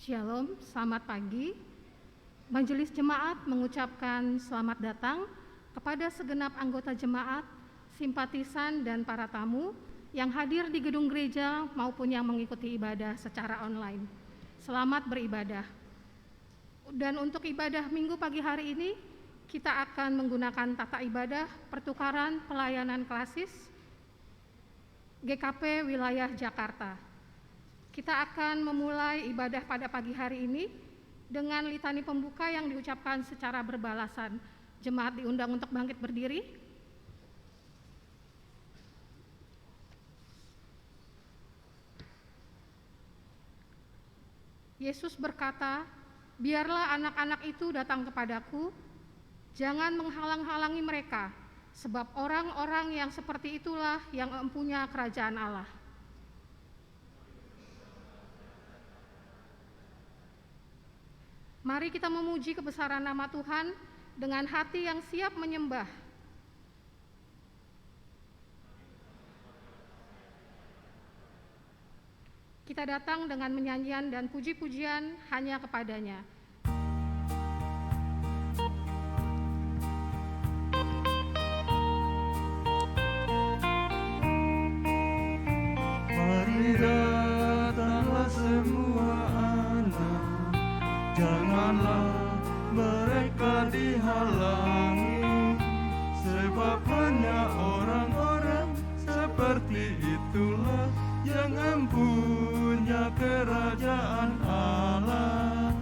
Shalom, selamat pagi. Majelis Jemaat mengucapkan selamat datang kepada segenap anggota jemaat, simpatisan, dan para tamu yang hadir di gedung gereja maupun yang mengikuti ibadah secara online. Selamat beribadah. Dan untuk ibadah minggu pagi hari ini, kita akan menggunakan tata ibadah pertukaran pelayanan klasis GKP Wilayah Jakarta. Kita akan memulai ibadah pada pagi hari ini dengan litani pembuka yang diucapkan secara berbalasan. Jemaat diundang untuk bangkit berdiri. Yesus berkata, "Biarlah anak-anak itu datang kepadaku, jangan menghalang-halangi mereka, sebab orang-orang yang seperti itulah yang mempunyai kerajaan Allah." Mari kita memuji kebesaran nama Tuhan dengan hati yang siap menyembah. Kita datang dengan menyanyian dan puji-pujian hanya kepadanya. Mari datanglah semua anak, janganlah mereka dihalangi, sebab hanya orang-orang seperti itulah yang mempunyai kerajaan Allah,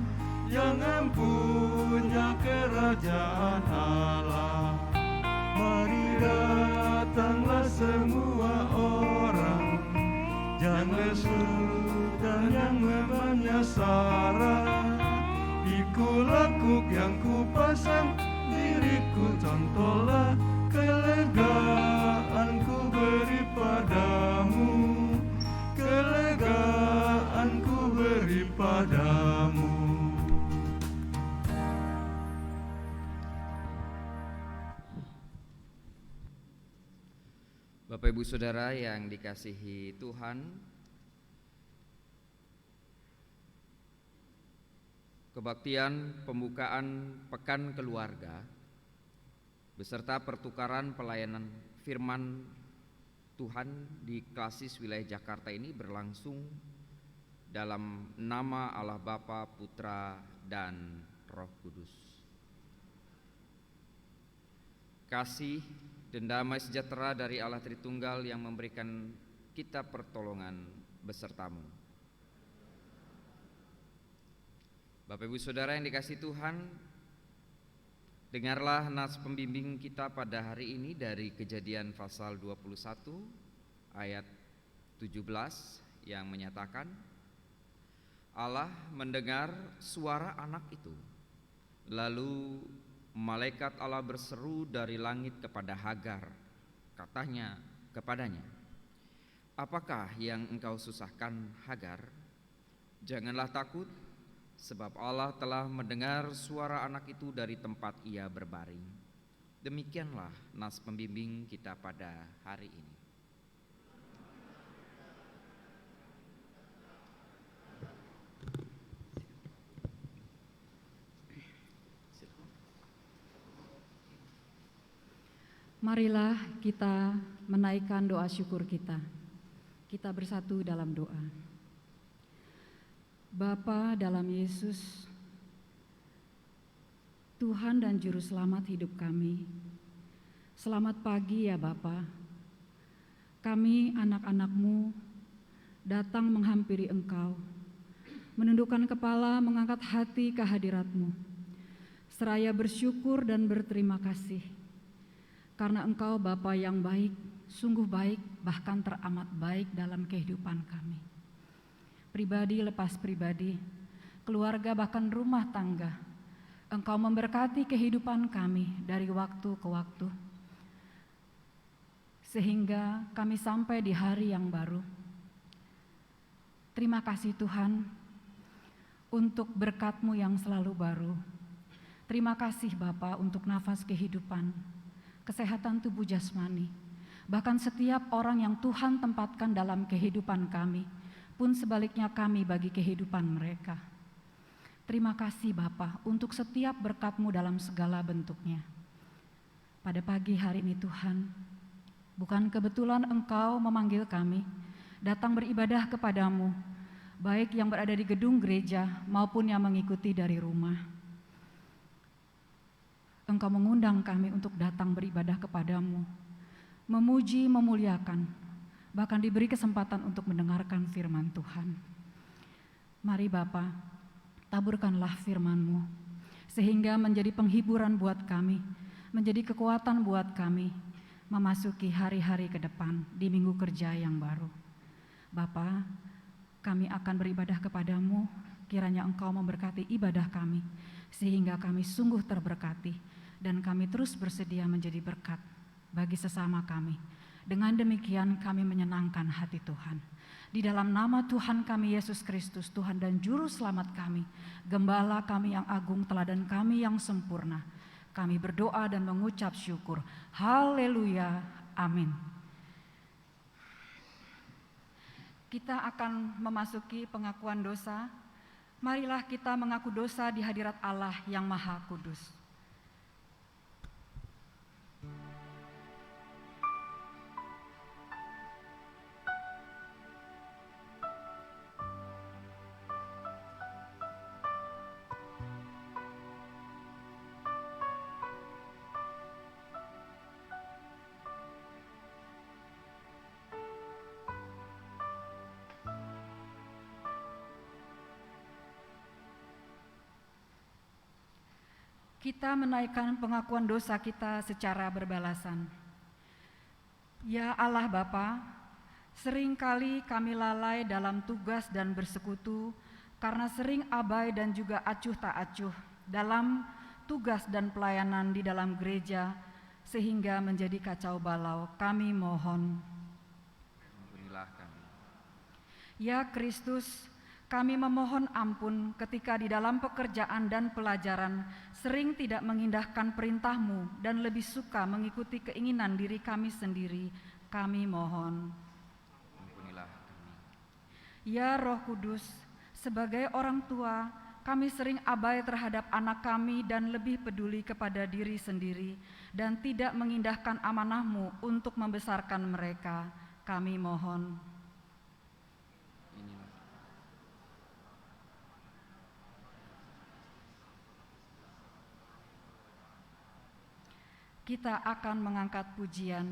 yang mempunyai kerajaan Allah. Mari datanglah semua orang, yang lesu dan yang memangnya sara. Ikut yang kupasang diriku, contohlah kelegaan ku beri padamu, kelegaan ku beri padamu. Bapak Ibu Saudara yang dikasihi Tuhan, kebaktian pembukaan Pekan Keluarga beserta pertukaran pelayanan firman Tuhan di klasis wilayah Jakarta ini berlangsung dalam nama Allah Bapa, Putra, dan Roh Kudus. Kasih dan damai sejahtera dari Allah Tritunggal yang memberikan kita pertolongan besertamu. Bapak Ibu Saudara yang dikasihi Tuhan, dengarlah nas pembimbing kita pada hari ini dari Kejadian pasal 21 ayat 17 yang menyatakan, Allah mendengar suara anak itu, lalu malaikat Allah berseru dari langit kepada Hagar, katanya kepadanya, apakah yang engkau susahkan, Hagar? Janganlah takut, sebab Allah telah mendengar suara anak itu dari tempat ia berbaring. Demikianlah nas pembimbing kita pada hari ini. Marilah kita menaikkan doa syukur kita. Kita bersatu dalam doa. Bapa dalam Yesus, Tuhan dan Juru Selamat hidup kami, selamat pagi ya Bapa. Kami anak-anak-Mu datang menghampiri Engkau, menundukkan kepala, mengangkat hati ke hadirat-Mu, seraya bersyukur dan berterima kasih, karena Engkau Bapa yang baik, sungguh baik, bahkan teramat baik dalam kehidupan kami. Pribadi lepas pribadi, keluarga bahkan rumah tangga, Engkau memberkati kehidupan kami dari waktu ke waktu, sehingga kami sampai di hari yang baru. Terima kasih Tuhan untuk berkat-Mu yang selalu baru. Terima kasih Bapa untuk nafas kehidupan, kesehatan tubuh jasmani, bahkan setiap orang yang Tuhan tempatkan dalam kehidupan kami, pun sebaliknya kami bagi kehidupan mereka. Terima kasih Bapa untuk setiap berkat-Mu dalam segala bentuknya. Pada pagi hari ini Tuhan, bukan kebetulan Engkau memanggil kami datang beribadah kepadamu, baik yang berada di gedung gereja maupun yang mengikuti dari rumah. Engkau mengundang kami untuk datang beribadah kepadamu, memuji, memuliakan, bahkan diberi kesempatan untuk mendengarkan firman Tuhan. Mari Bapa, taburkanlah firman-Mu, sehingga menjadi penghiburan buat kami, menjadi kekuatan buat kami, memasuki hari-hari ke depan di minggu kerja yang baru. Bapa, kami akan beribadah kepadamu, kiranya Engkau memberkati ibadah kami, sehingga kami sungguh terberkati, dan kami terus bersedia menjadi berkat bagi sesama kami. Dengan demikian kami menyenangkan hati Tuhan. Di dalam nama Tuhan kami Yesus Kristus, Tuhan dan Juru Selamat kami, Gembala kami yang agung, teladan kami yang sempurna, kami berdoa dan mengucap syukur. Haleluya, amin. Kita akan memasuki pengakuan dosa. Marilah kita mengaku dosa di hadirat Allah yang Maha Kudus. Kita menaikkan pengakuan dosa kita secara berbalasan. Ya Allah Bapa, seringkali kami lalai dalam tugas dan bersekutu karena sering abai dan juga acuh tak acuh dalam tugas dan pelayanan di dalam gereja sehingga menjadi kacau balau. Kami mohon. Ampunilah kami. Ya Kristus, kami memohon ampun ketika di dalam pekerjaan dan pelajaran sering tidak mengindahkan perintah-Mu dan lebih suka mengikuti keinginan diri kami sendiri. Kami mohon. Ampunilah kami. Ya Roh Kudus, sebagai orang tua, kami sering abai terhadap anak kami dan lebih peduli kepada diri sendiri dan tidak mengindahkan amanah-Mu untuk membesarkan mereka. Kami mohon. Kita akan mengangkat pujian.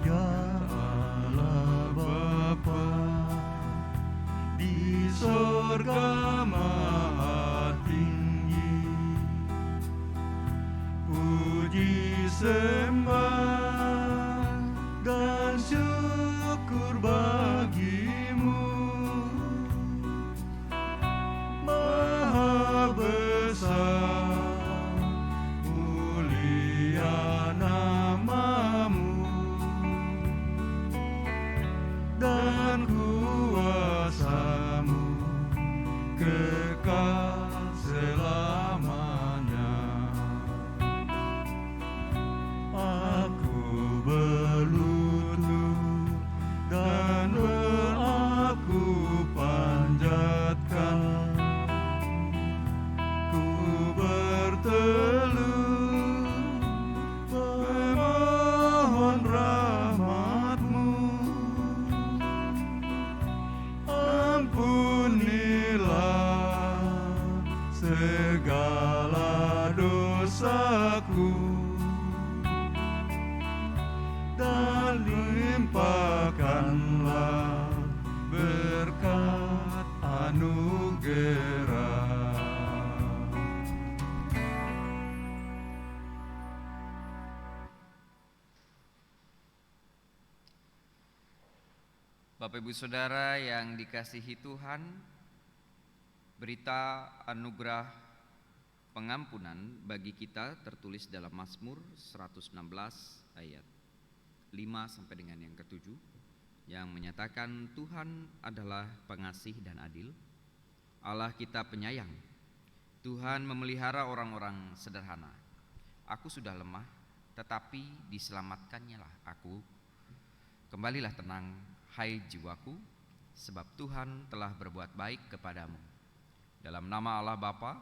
Ya Allah Bapa, di sorga maha tinggi, puji sembah dan syukur bagi-Mu. Maha besar, mulia nama-Mu, dan kuasa-Mu kekal selamanya. Aku berlutut dan aku panjatkan, ku bertelut memohon rahmat-Mu. Ampunilah segala dosaku dan limpahkanlah berkat anugerah. Bapak Ibu Saudara yang dikasihi Tuhan, berita anugerah pengampunan bagi kita tertulis dalam Mazmur 116 ayat 5 sampai dengan yang ke-7 yang menyatakan Tuhan adalah pengasih dan adil, Allah kita penyayang, Tuhan memelihara orang-orang sederhana. Aku sudah lemah, tetapi diselamatkannya lah aku. Kembalilah tenang, hai jiwaku, sebab Tuhan telah berbuat baik kepadamu. Dalam nama Allah Bapa,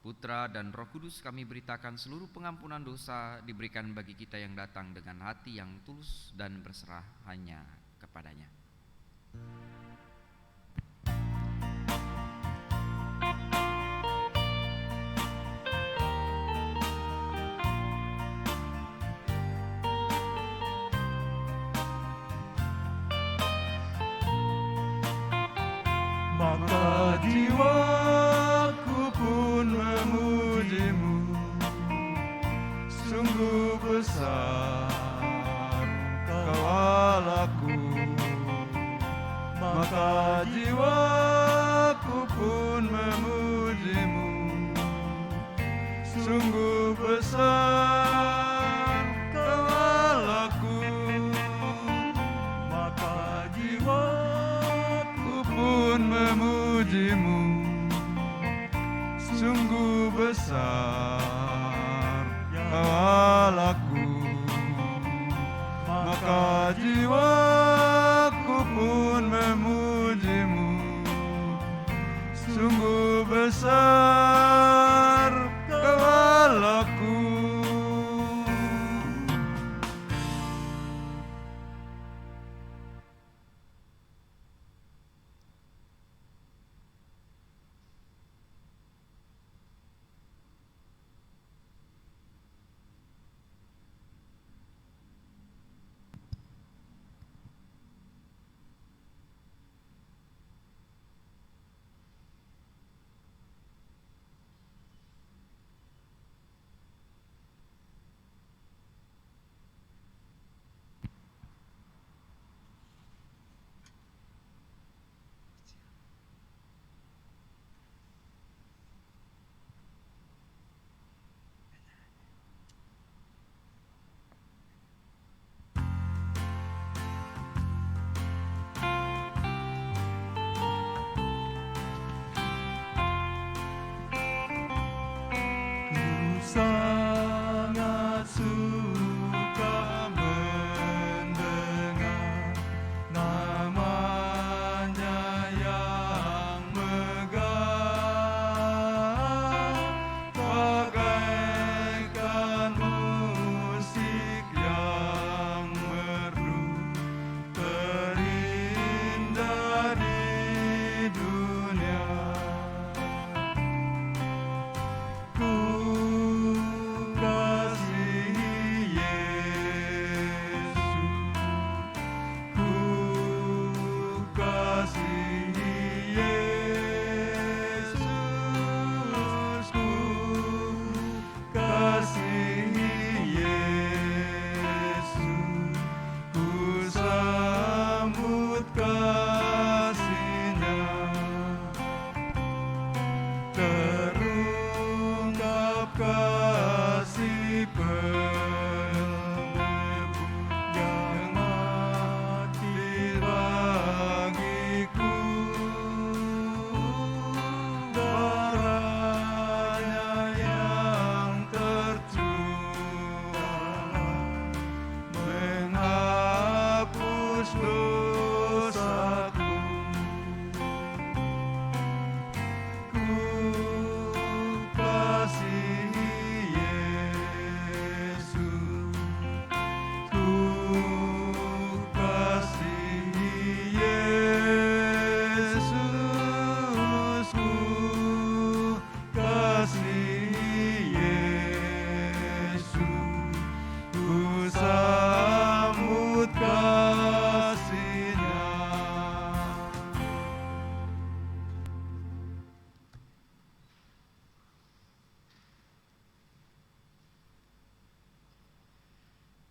Putra dan Roh Kudus kami beritakan seluruh pengampunan dosa diberikan bagi kita yang datang dengan hati yang tulus dan berserah hanya kepadanya. Maka jiwaku pun memujimu, sungguh besar Kau Allahku. Maka jiwaku pun memujimu, sungguh besar Kau Allahku. Maka jiwaku pun memujimu, sungguh besar Kau Allahku. Maka jiwaku pun memujimu, sungguh besar Kau Allahku. Sangat suka mendengar namanya yang megah, bagaikan musik yang merdu terindah di dunia. Terungkap kasih penebus yang mati bagiku, darahnya yang tercurah menghapus dosaku. Sambut kasih-Nya.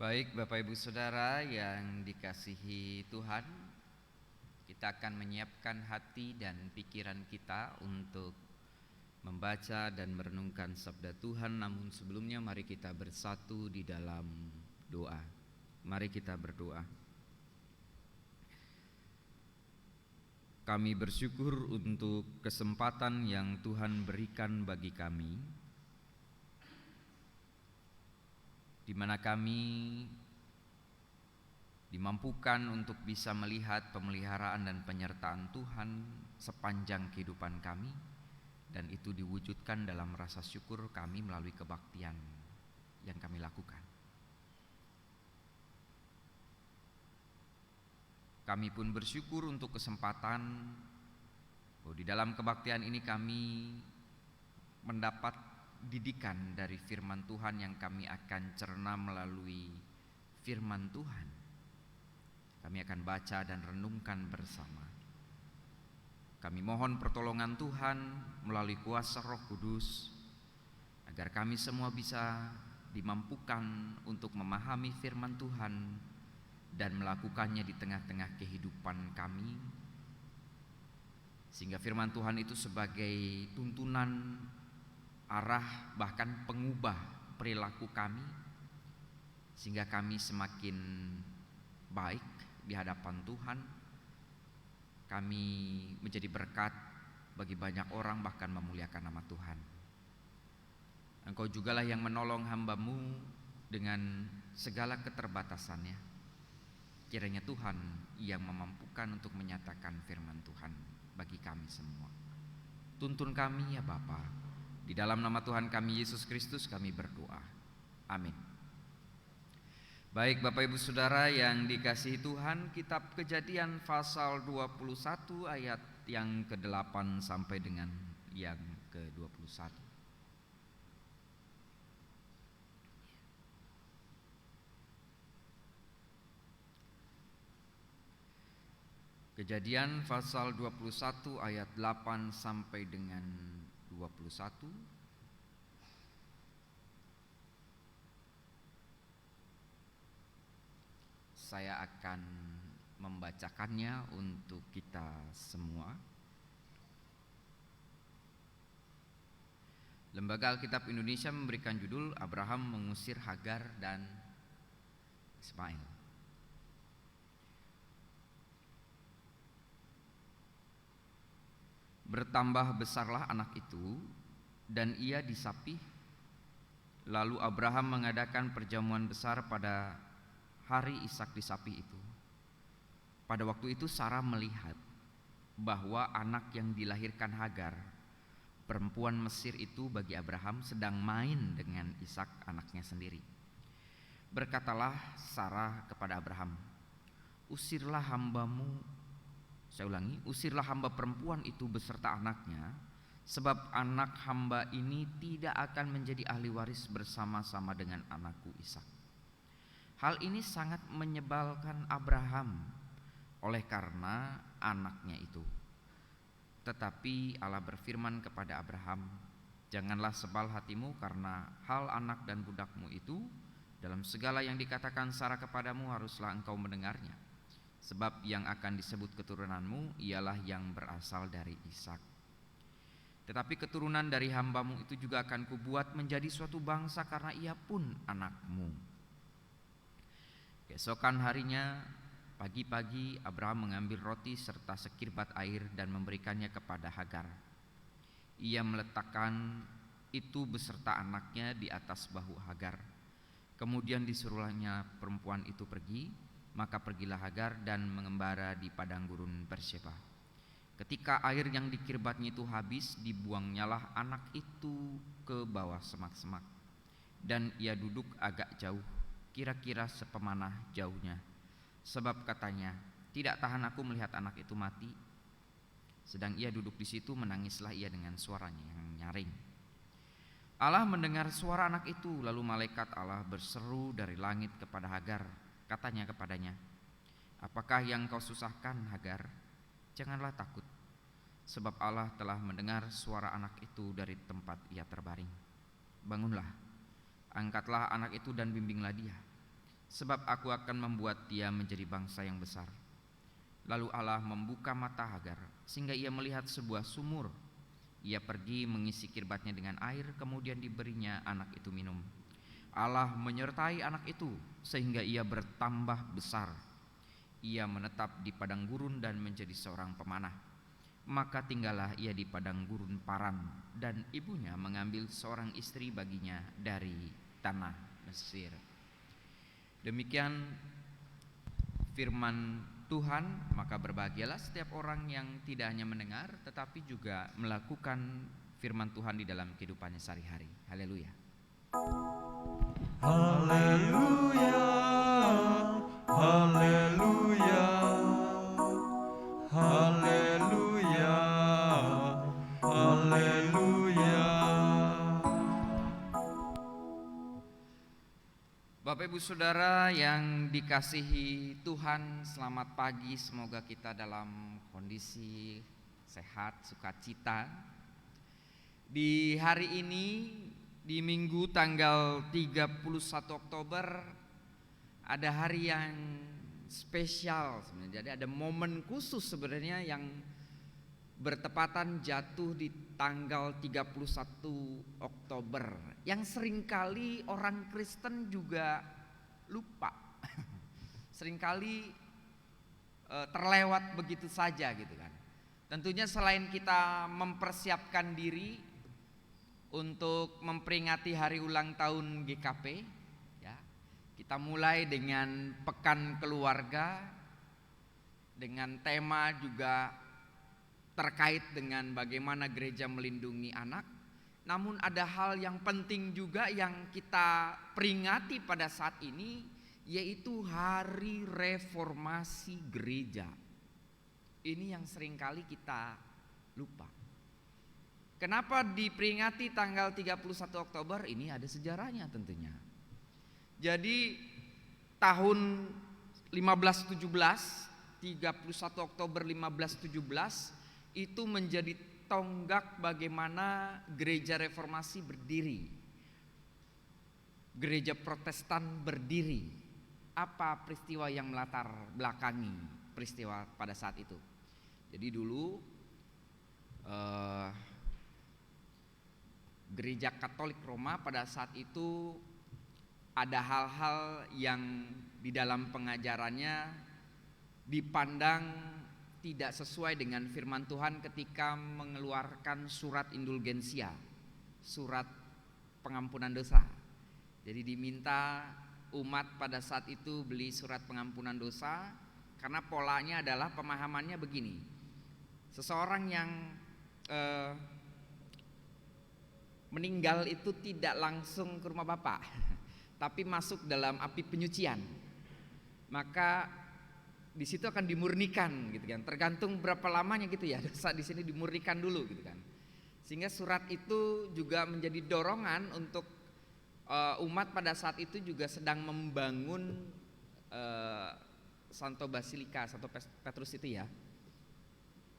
Baik Bapak Ibu Saudara yang dikasihi Tuhan, kita akan menyiapkan hati dan pikiran kita untuk membaca dan merenungkan sabda Tuhan. Namun sebelumnya mari kita bersatu di dalam doa. Mari kita berdoa. Kami bersyukur untuk kesempatan yang Tuhan berikan bagi kami, di mana kami dimampukan untuk bisa melihat pemeliharaan dan penyertaan Tuhan sepanjang kehidupan kami, dan itu diwujudkan dalam rasa syukur kami melalui kebaktian yang kami lakukan. Kami pun bersyukur untuk kesempatan di dalam kebaktian ini kami mendapat didikan dari firman Tuhan yang kami akan cerna melalui firman Tuhan. Kami akan baca dan renungkan bersama. Kami mohon pertolongan Tuhan melalui kuasa Roh Kudus, agar kami semua bisa dimampukan untuk memahami firman Tuhan dan melakukannya di tengah-tengah kehidupan kami, sehingga firman Tuhan itu sebagai tuntunan, arah, bahkan pengubah perilaku kami, sehingga kami semakin baik di hadapan Tuhan. Kami menjadi berkat bagi banyak orang, bahkan memuliakan nama Tuhan. Engkau jugalah yang menolong hamba-Mu dengan segala keterbatasannya. Kiranya Tuhan yang memampukan untuk menyatakan firman Tuhan bagi kami semua. Tuntun kami ya Bapa. Di dalam nama Tuhan kami Yesus Kristus kami berdoa. Amin. Baik Bapak Ibu Saudara yang dikasihi Tuhan, kitab Kejadian pasal 21 ayat yang ke-8 sampai dengan yang ke-21. Kejadian pasal 21 ayat 8 sampai dengan 21. Saya akan membacakannya untuk kita semua. Lembaga Alkitab Indonesia memberikan judul Abraham mengusir Hagar dan Ismail. Bertambah besarlah anak itu dan ia disapih. Lalu Abraham mengadakan perjamuan besar pada hari Ishak disapih itu. Pada waktu itu Sarah melihat bahwa anak yang dilahirkan Hagar, perempuan Mesir itu bagi Abraham, sedang main dengan Ishak anaknya sendiri. Berkatalah Sarah kepada Abraham, usirlah hamba perempuan itu beserta anaknya, sebab anak hamba ini tidak akan menjadi ahli waris bersama-sama dengan anakku Ishak. Hal ini sangat menyebalkan Abraham oleh karena anaknya itu. Tetapi Allah berfirman kepada Abraham, janganlah sebal hatimu karena hal anak dan budakmu itu. Dalam segala yang dikatakan Sarah kepadamu haruslah engkau mendengarnya. Sebab yang akan disebut keturunanmu ialah yang berasal dari Ishak. Tetapi keturunan dari hambamu itu juga akan kubuat menjadi suatu bangsa karena ia pun anakmu. Keesokan harinya pagi-pagi Abraham mengambil roti serta sekirbat air dan memberikannya kepada Hagar. Ia meletakkan itu beserta anaknya di atas bahu Hagar. Kemudian disuruhnya perempuan itu pergi, maka pergilah Hagar dan mengembara di padang gurun Berseba. Ketika air yang dikirbatnya itu habis, dibuangnyalah anak itu ke bawah semak-semak, dan ia duduk agak jauh, kira-kira sepemanah jauhnya, sebab katanya, tidak tahan aku melihat anak itu mati. Sedang ia duduk di situ, menangislah ia dengan suaranya yang nyaring. Allah mendengar suara anak itu, lalu malaikat Allah berseru dari langit kepada Hagar. Katanya kepadanya, apakah yang kau susahkan Hagar? Janganlah takut, sebab Allah telah mendengar suara anak itu dari tempat ia terbaring. Bangunlah, angkatlah anak itu dan bimbinglah dia, sebab aku akan membuat dia menjadi bangsa yang besar. Lalu Allah membuka mata Hagar sehingga ia melihat sebuah sumur. Ia pergi mengisi kirbatnya dengan air, kemudian diberinya anak itu minum. Allah menyertai anak itu sehingga ia bertambah besar. Ia menetap di padang gurun dan menjadi seorang pemanah. Maka tinggallah ia di padang gurun Paran, dan ibunya mengambil seorang istri baginya dari tanah Mesir. Demikian firman Tuhan, maka berbahagialah setiap orang yang tidak hanya mendengar tetapi juga melakukan firman Tuhan di dalam kehidupannya sehari-hari. Haleluya. Haleluya, haleluya, haleluya, haleluya. Bapak Ibu Saudara yang dikasihi Tuhan, selamat pagi. Semoga kita dalam kondisi sehat, sukacita. Di hari ini, di Minggu tanggal 31 Oktober, ada hari yang spesial sebenarnya. Jadi ada momen khusus sebenarnya yang bertepatan jatuh di tanggal 31 Oktober yang seringkali orang Kristen juga lupa. Seringkali terlewat begitu saja gitu kan. Tentunya selain kita mempersiapkan diri untuk memperingati hari ulang tahun GKP ya, kita mulai dengan pekan keluarga dengan tema juga terkait dengan bagaimana gereja melindungi anak. Namun ada hal yang penting juga yang kita peringati pada saat ini, yaitu Hari Reformasi Gereja. Ini yang seringkali kita lupa. Kenapa diperingati tanggal 31 Oktober? Ini ada sejarahnya tentunya. Jadi tahun 1517, 31 Oktober 1517 itu menjadi tonggak bagaimana gereja reformasi berdiri. Gereja Protestan berdiri. Apa peristiwa yang melatar belakangi peristiwa pada saat itu? Jadi dulu gereja Katolik Roma pada saat itu ada hal-hal yang di dalam pengajarannya dipandang tidak sesuai dengan firman Tuhan ketika mengeluarkan surat indulgensia, surat pengampunan dosa. Jadi diminta umat pada saat itu beli surat pengampunan dosa, karena polanya adalah pemahamannya begini. Seseorang yang meninggal itu tidak langsung ke rumah Bapa, tapi masuk dalam api penyucian. Maka di situ akan dimurnikan gitu kan. Tergantung berapa lamanya gitu ya. Dosa di sini dimurnikan dulu gitu kan. Sehingga surat itu juga menjadi dorongan untuk umat pada saat itu juga sedang membangun Santo Basilika, Santo Petrus itu ya.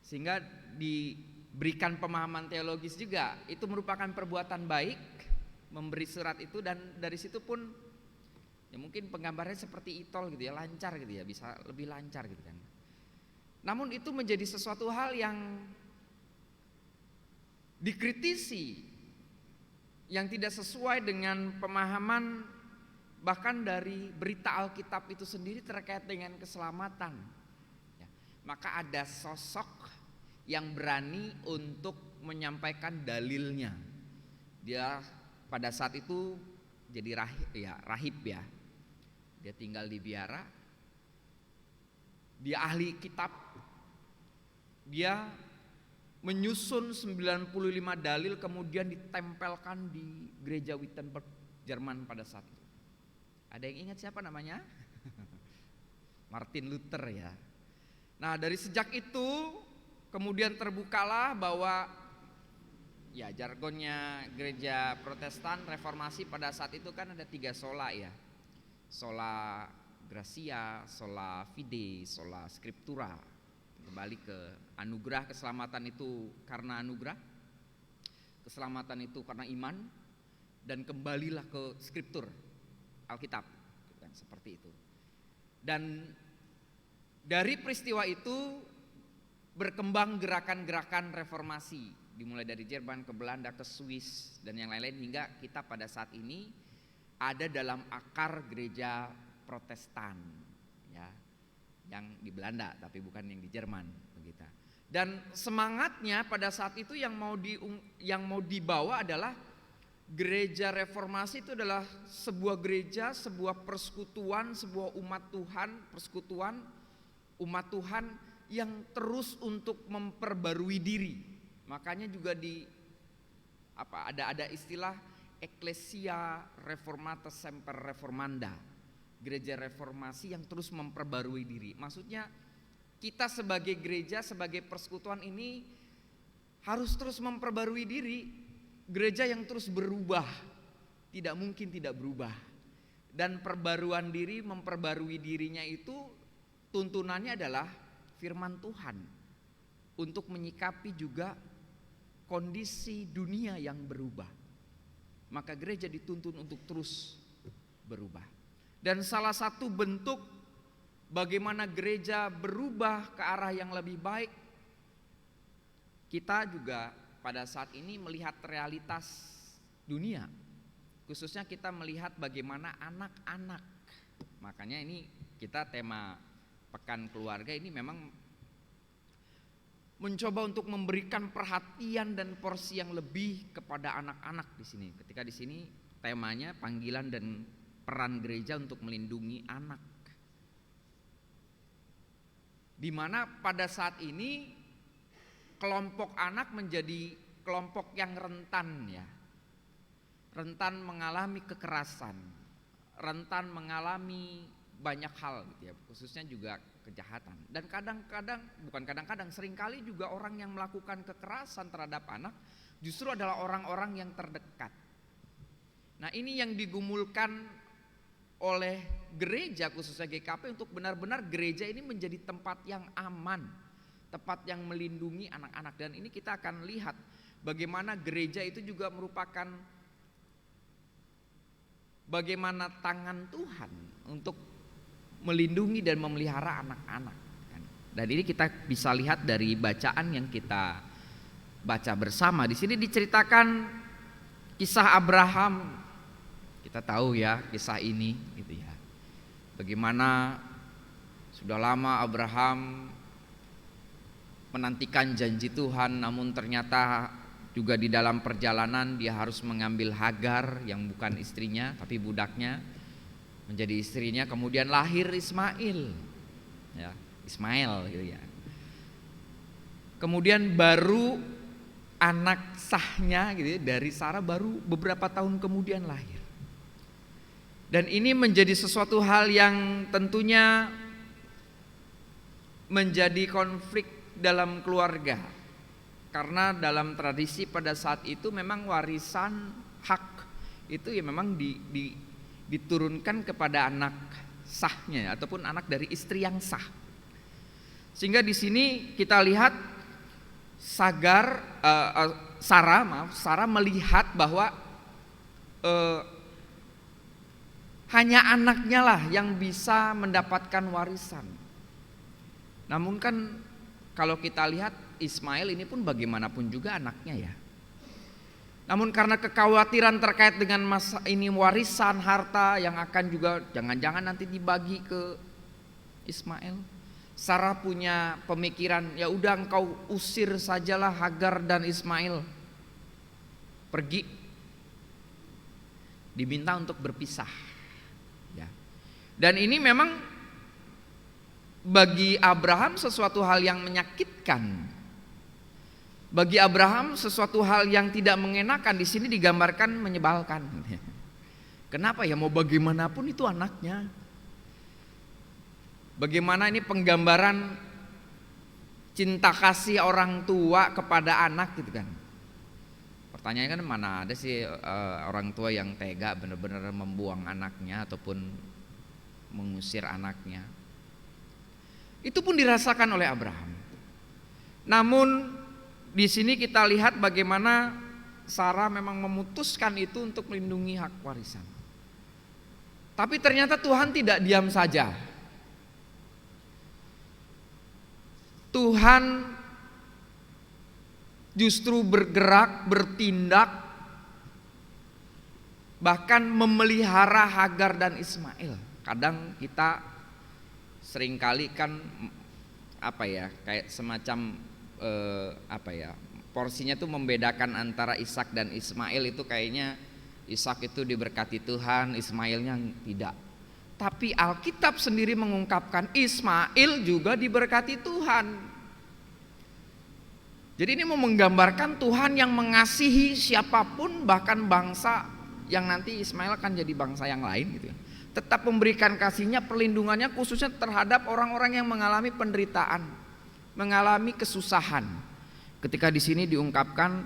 Sehingga diberikan pemahaman teologis juga. Itu merupakan perbuatan baik memberi surat itu, dan dari situ pun ya mungkin penggambarannya seperti itol gitu ya, lancar gitu ya, bisa lebih lancar gitu kan. Namun itu menjadi sesuatu hal yang dikritisi, yang tidak sesuai dengan pemahaman bahkan dari berita Alkitab itu sendiri terkait dengan keselamatan ya. Maka ada sosok yang berani untuk menyampaikan dalilnya. Dia pada saat itu jadi rahib ya. Dia tinggal di biara. Dia ahli kitab. Dia menyusun 95 dalil kemudian ditempelkan di gereja Wittenberg, Jerman pada saat itu. Ada yang ingat siapa namanya? Martin Luther ya. Nah, dari sejak itu kemudian terbukalah bahwa ya jargonnya gereja Protestan reformasi pada saat itu kan ada 3 sola ya. Sola gratia, sola fide, sola scriptura. Kembali ke anugerah, keselamatan itu karena anugerah, keselamatan itu karena iman, dan kembalilah ke skriptur, Alkitab, kan seperti itu. Dan dari peristiwa itu berkembang gerakan-gerakan reformasi, dimulai dari Jerman ke Belanda ke Swiss dan yang lain-lain, hingga kita pada saat ini ada dalam akar gereja Protestan ya, yang di Belanda tapi bukan yang di Jerman begitu. Dan semangatnya pada saat itu yang mau dibawa adalah Gereja reformasi itu adalah sebuah gereja, sebuah persekutuan, sebuah umat Tuhan, persekutuan umat Tuhan yang terus untuk memperbarui diri. Makanya juga ada istilah Ecclesia Reformata Semper Reformanda. Gereja reformasi yang terus memperbarui diri. Maksudnya kita sebagai gereja, sebagai persekutuan ini harus terus memperbarui diri. Gereja yang terus berubah tidak mungkin tidak berubah. Dan perbaruan diri, memperbarui dirinya itu tuntunannya adalah firman Tuhan untuk menyikapi juga kondisi dunia yang berubah. Maka gereja dituntun untuk terus berubah. Dan salah satu bentuk bagaimana gereja berubah ke arah yang lebih baik, kita juga pada saat ini melihat realitas dunia. Khususnya kita melihat bagaimana anak-anak. Makanya ini kita tema Pekan Keluarga ini memang mencoba untuk memberikan perhatian dan porsi yang lebih kepada anak-anak di sini. Ketika di sini temanya panggilan dan peran gereja untuk melindungi anak. Di mana pada saat ini kelompok anak menjadi kelompok yang rentan ya. Rentan mengalami kekerasan, rentan mengalami banyak hal gitu ya, khususnya juga kejahatan. Dan seringkali juga orang yang melakukan kekerasan terhadap anak justru adalah orang-orang yang terdekat. Nah, ini yang digumulkan oleh gereja khususnya GKP untuk benar-benar gereja ini menjadi tempat yang aman, tempat yang melindungi anak-anak. Dan ini kita akan lihat bagaimana gereja itu juga merupakan bagaimana tangan Tuhan untuk melindungi dan memelihara anak-anak. Dan ini kita bisa lihat dari bacaan yang kita baca bersama. Di sini diceritakan kisah Abraham. Kita tahu ya kisah ini gitu ya. Bagaimana sudah lama Abraham menantikan janji Tuhan, namun ternyata juga di dalam perjalanan dia harus mengambil Hagar yang bukan istrinya tapi budaknya menjadi istrinya, kemudian lahir Ismail ya, Ismail gitu ya. Kemudian baru anak sahnya gitu ya, dari Sarah baru beberapa tahun kemudian lahir. Dan ini menjadi sesuatu hal yang tentunya menjadi konflik dalam keluarga. Karena dalam tradisi pada saat itu memang warisan hak itu ya memang diturunkan kepada anak sahnya ataupun anak dari istri yang sah. Sehingga di sini kita lihat Sarah melihat bahwa hanya anaknya lah yang bisa mendapatkan warisan. Namun kan kalau kita lihat Ismail ini pun bagaimanapun juga anaknya ya. Namun karena kekhawatiran terkait dengan masa ini warisan harta yang akan juga jangan-jangan nanti dibagi ke Ismail, Sarah punya pemikiran, ya udah engkau usir sajalah Hagar dan Ismail pergi. Diminta untuk berpisah. Ya. Dan ini memang bagi Abraham sesuatu hal yang menyakitkan. Bagi Abraham sesuatu hal yang tidak mengenakan. Di sini digambarkan menyebalkan. Kenapa ya, mau bagaimanapun itu anaknya. Bagaimana ini penggambaran cinta kasih orang tua kepada anak gitu kan. Pertanyaannya kan mana ada sih orang tua yang tega benar-benar membuang anaknya ataupun mengusir anaknya. Itu pun dirasakan oleh Abraham. Namun di sini kita lihat bagaimana Sarah memang memutuskan itu untuk melindungi hak warisan. Tapi ternyata Tuhan tidak diam saja. Tuhan justru bergerak, bertindak, bahkan memelihara Hagar dan Ismail. Kadang kita seringkali kan kayak semacam porsinya tuh membedakan antara Ishak dan Ismail itu kayaknya Ishak itu diberkati Tuhan, Ismailnya tidak. Tapi Alkitab sendiri mengungkapkan Ismail juga diberkati Tuhan. Jadi ini mau menggambarkan Tuhan yang mengasihi siapapun, bahkan bangsa yang nanti Ismail akan jadi bangsa yang lain gitu ya. Tetap memberikan kasihnya, perlindungannya khususnya terhadap orang-orang yang mengalami penderitaan, mengalami kesusahan. Ketika di sini diungkapkan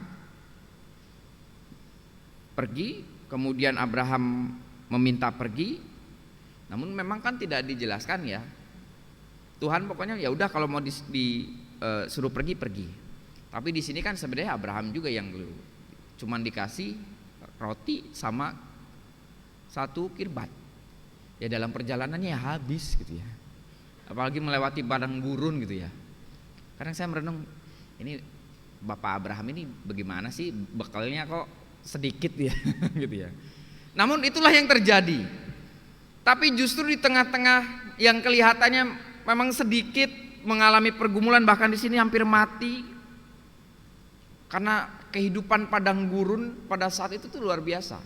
pergi, kemudian Abraham meminta pergi, namun memang kan tidak dijelaskan ya. Tuhan pokoknya ya udah kalau mau disuruh pergi pergi. Tapi di sini kan sebenarnya Abraham juga yang cuman dikasih roti sama satu kirbat. Ya dalam perjalanannya ya habis gitu ya. Apalagi melewati padang gurun gitu ya. Kadang saya merenung, ini Bapak Abraham ini bagaimana sih, bekalnya kok sedikit ya gitu ya. Namun itulah yang terjadi. Tapi justru di tengah-tengah yang kelihatannya memang sedikit mengalami pergumulan, bahkan di sini hampir mati karena kehidupan padang gurun pada saat itu tuh luar biasa.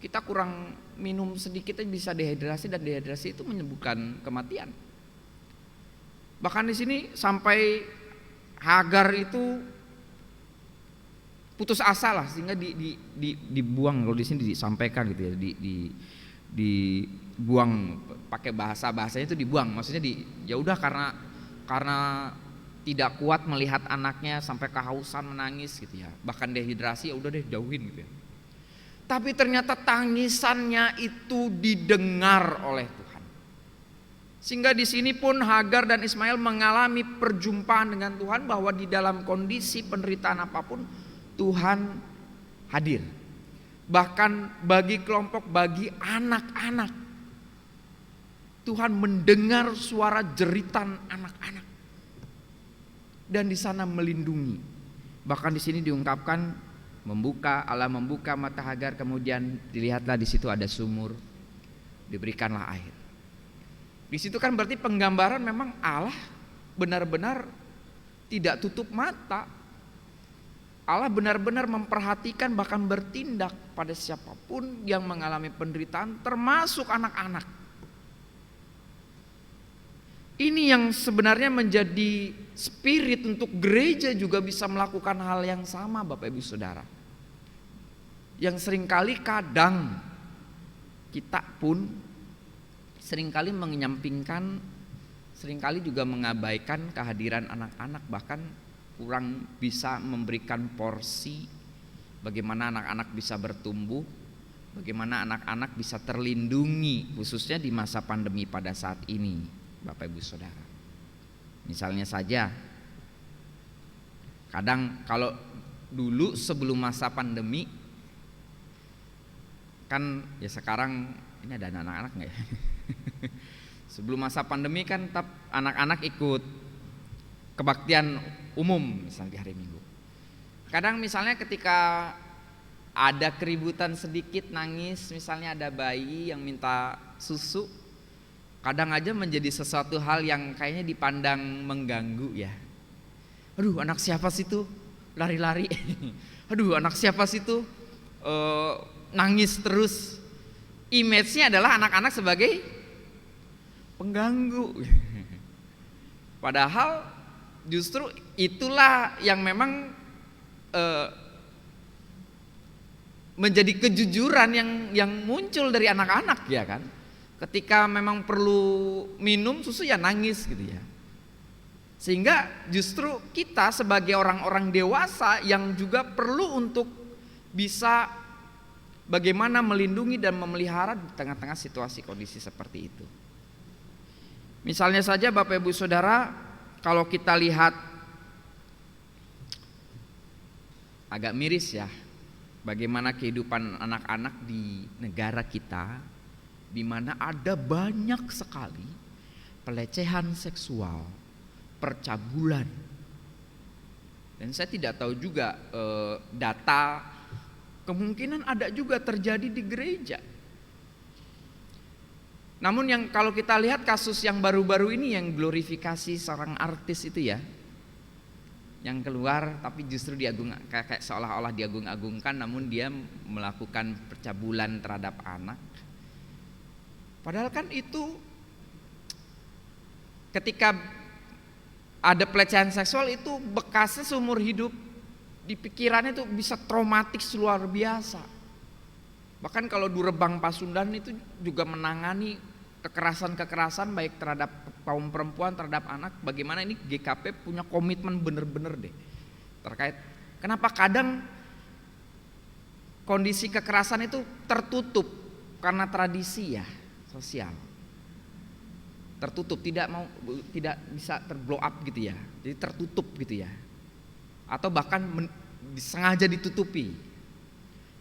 Kita kurang minum sedikit aja bisa dehidrasi, dan dehidrasi itu menyebabkan kematian. Bahkan di sini sampai Hagar itu putus asa lah, sehingga dibuang. Kalau di sini disampaikan gitu ya, dibuang, pakai bahasanya itu dibuang. Maksudnya ya udah karena tidak kuat melihat anaknya sampai kehausan menangis gitu ya. Bahkan dehidrasi, ya udah deh jauhin gitu ya. Tapi ternyata tangisannya itu didengar oleh Tuhan. Sehingga di sini pun Hagar dan Ismail mengalami perjumpaan dengan Tuhan, bahwa di dalam kondisi penderitaan apapun Tuhan hadir. Bahkan bagi kelompok, bagi anak-anak, Tuhan mendengar suara jeritan anak-anak dan di sana melindungi. Bahkan di sini diungkapkan Allah membuka mata Hagar, kemudian dilihatlah di situ ada sumur, diberikanlah air. Di situ kan berarti penggambaran memang Allah benar-benar tidak tutup mata. Allah benar-benar memperhatikan, bahkan bertindak pada siapapun yang mengalami penderitaan, termasuk anak-anak. Ini yang sebenarnya menjadi spirit untuk gereja juga bisa melakukan hal yang sama, Bapak Ibu Saudara. Yang seringkali kadang kita pun seringkali menyampingkan, seringkali juga mengabaikan kehadiran anak-anak, bahkan kurang bisa memberikan porsi bagaimana anak-anak bisa bertumbuh, bagaimana anak-anak bisa terlindungi khususnya di masa pandemi pada saat ini, Bapak Ibu Saudara. Misalnya saja, kadang kalau dulu sebelum masa pandemi kan ya, sekarang ini ada anak-anak nggak ya? Sebelum masa pandemi kan anak-anak ikut kebaktian umum misalnya di hari Minggu. Kadang misalnya ketika ada keributan sedikit, nangis, misalnya ada bayi yang minta susu, kadang aja menjadi sesuatu hal yang kayaknya dipandang mengganggu ya. Aduh, anak siapa sih tuh lari-lari? Aduh, anak siapa sih tuh nangis terus? Image-nya adalah anak-anak sebagai pengganggu. Padahal justru itulah yang memang menjadi kejujuran yang muncul dari anak-anak ya kan. Ketika memang perlu minum susu ya nangis gitu ya. Sehingga justru kita sebagai orang-orang dewasa yang juga perlu untuk bisa bagaimana melindungi dan memelihara di tengah-tengah situasi kondisi seperti itu. Misalnya saja Bapak Ibu Saudara, kalau kita lihat agak miris ya, bagaimana kehidupan anak-anak di negara kita, di mana ada banyak sekali pelecehan seksual, percabulan. Dan saya tidak tahu juga data, kemungkinan ada juga terjadi di gereja. Namun yang kalau kita lihat kasus yang baru-baru ini yang glorifikasi seorang artis itu ya, yang keluar tapi justru kayak seolah-olah diagung-agungkan, namun dia melakukan percabulan terhadap anak. Padahal kan itu ketika ada pelecehan seksual itu bekasnya seumur hidup, di pikirannya itu bisa traumatis luar biasa. Bahkan kalau Durebang Pasundan itu juga menangani kekerasan-kekerasan baik terhadap kaum perempuan, terhadap anak. Bagaimana ini GKP punya komitmen bener-bener deh terkait kenapa kadang kondisi kekerasan itu tertutup karena tradisi ya sosial, tertutup, tidak bisa terblow up gitu ya, jadi tertutup gitu ya, atau bahkan sengaja ditutupi.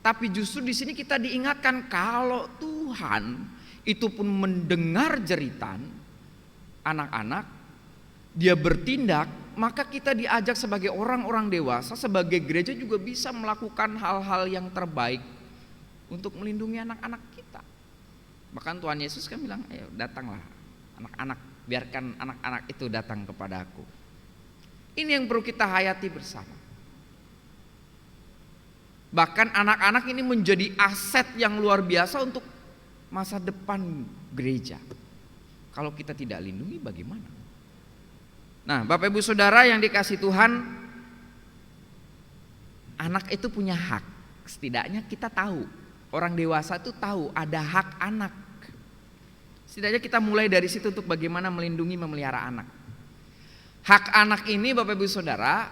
Tapi justru di sini kita diingatkan kalau Tuhan itu pun mendengar jeritan anak-anak, dia bertindak, maka kita diajak sebagai orang-orang dewasa, sebagai gereja juga bisa melakukan hal-hal yang terbaik untuk melindungi anak-anak kita. Bahkan Tuhan Yesus kan bilang, ayo datanglah anak-anak, biarkan anak-anak itu datang kepada aku. Ini yang perlu kita hayati bersama. Bahkan anak-anak ini menjadi aset yang luar biasa untuk masa depan gereja. Kalau kita tidak lindungi bagaimana? Nah, Bapak Ibu Saudara yang dikasih Tuhan, anak itu punya hak. Setidaknya kita tahu, orang dewasa itu tahu ada hak anak. Setidaknya kita mulai dari situ untuk bagaimana melindungi, memelihara anak. Hak anak ini Bapak Ibu Saudara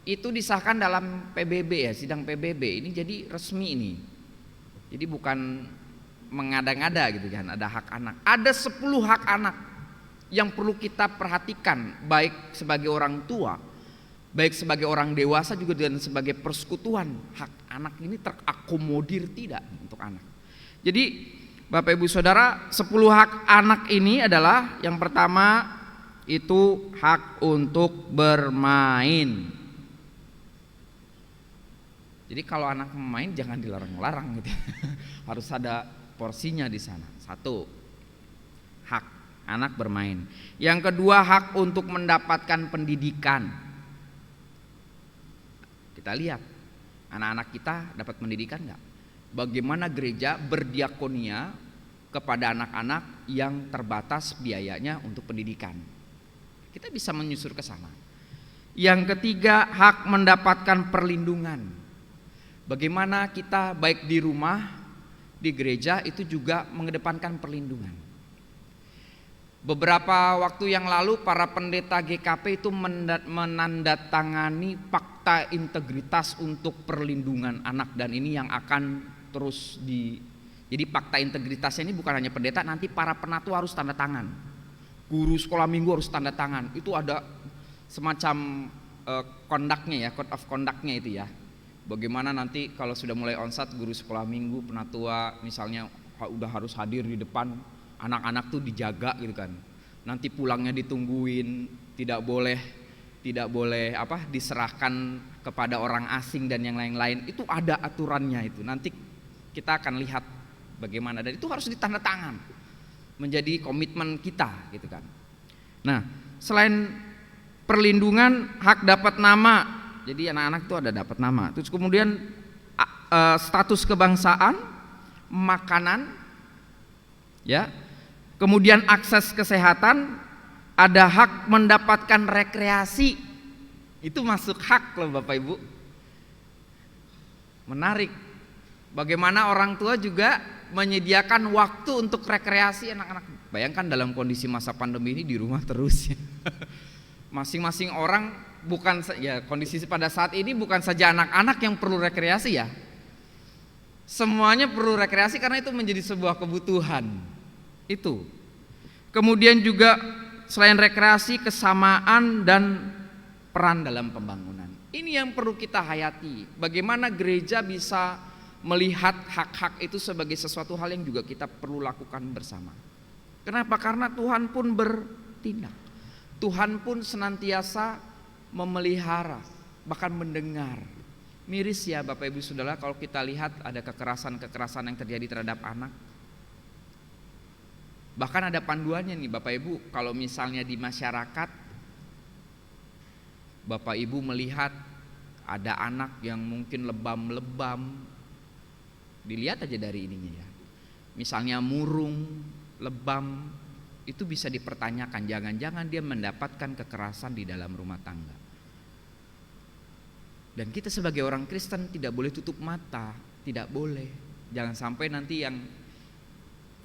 itu disahkan dalam PBB ya, sidang PBB. Ini jadi resmi ini. Jadi bukan mengada-ngada gitu kan, ada hak anak. Ada 10 hak anak yang perlu kita perhatikan, baik sebagai orang tua, baik sebagai orang dewasa juga, dan sebagai persekutuan. Hak anak ini terakomodir tidak untuk anak. Jadi Bapak Ibu Saudara, 10 hak anak ini adalah yang pertama itu hak untuk bermain. Jadi kalau anak main jangan dilarang-larang gitu. Harus ada porsinya di sana. 1, hak anak bermain. Yang kedua, hak untuk mendapatkan pendidikan. Kita lihat anak-anak kita dapat pendidikan enggak? Bagaimana gereja berdiakonia kepada anak-anak yang terbatas biayanya untuk pendidikan. Kita bisa menyusur ke sana. Yang ketiga, hak mendapatkan perlindungan. Bagaimana kita baik di rumah, di gereja itu juga mengedepankan perlindungan. Beberapa waktu yang lalu para pendeta GKP itu menandatangani fakta integritas untuk perlindungan anak, dan ini yang akan terus jadi fakta integritasnya ini bukan hanya pendeta, nanti para penatua harus tanda tangan, guru sekolah minggu harus tanda tangan. Itu ada semacam kondaknya ya, code of conduct-nya itu ya. Bagaimana nanti kalau sudah mulai onsat, guru sekolah minggu, penatua misalnya udah harus hadir di depan, anak-anak tuh dijaga gitu kan. Nanti pulangnya ditungguin, tidak boleh diserahkan kepada orang asing dan yang lain-lain. Itu ada aturannya itu. Nanti kita akan lihat bagaimana, dan itu harus ditandatangan menjadi komitmen kita gitu kan. Nah, selain perlindungan, hak dapat nama. Jadi anak-anak itu ada dapat nama. Terus kemudian status kebangsaan, makanan, ya. Kemudian akses kesehatan, ada hak mendapatkan rekreasi. Itu masuk hak loh Bapak Ibu. Menarik. Bagaimana orang tua juga menyediakan waktu untuk rekreasi anak-anak. Bayangkan dalam kondisi masa pandemi ini di rumah terus ya. Masing-masing orang bukan ya, kondisi pada saat ini bukan saja anak-anak yang perlu rekreasi ya, semuanya perlu rekreasi karena itu menjadi sebuah kebutuhan itu. Kemudian juga selain rekreasi, kesamaan dan peran dalam pembangunan. Ini yang perlu kita hayati. Bagaimana gereja bisa melihat hak-hak itu sebagai sesuatu hal yang juga kita perlu lakukan bersama. Kenapa? Karena Tuhan pun bertindak. Tuhan pun senantiasa memelihara, bahkan mendengar. Miris ya Bapak Ibu Saudara kalau kita lihat ada kekerasan-kekerasan yang terjadi terhadap anak. Bahkan ada panduannya nih Bapak Ibu, kalau misalnya di masyarakat Bapak Ibu melihat ada anak yang mungkin lebam-lebam, dilihat aja dari ininya ya. Misalnya murung, lebam, itu bisa dipertanyakan, jangan-jangan dia mendapatkan kekerasan di dalam rumah tangga. Dan kita sebagai orang Kristen tidak boleh tutup mata, tidak boleh. Jangan sampai nanti yang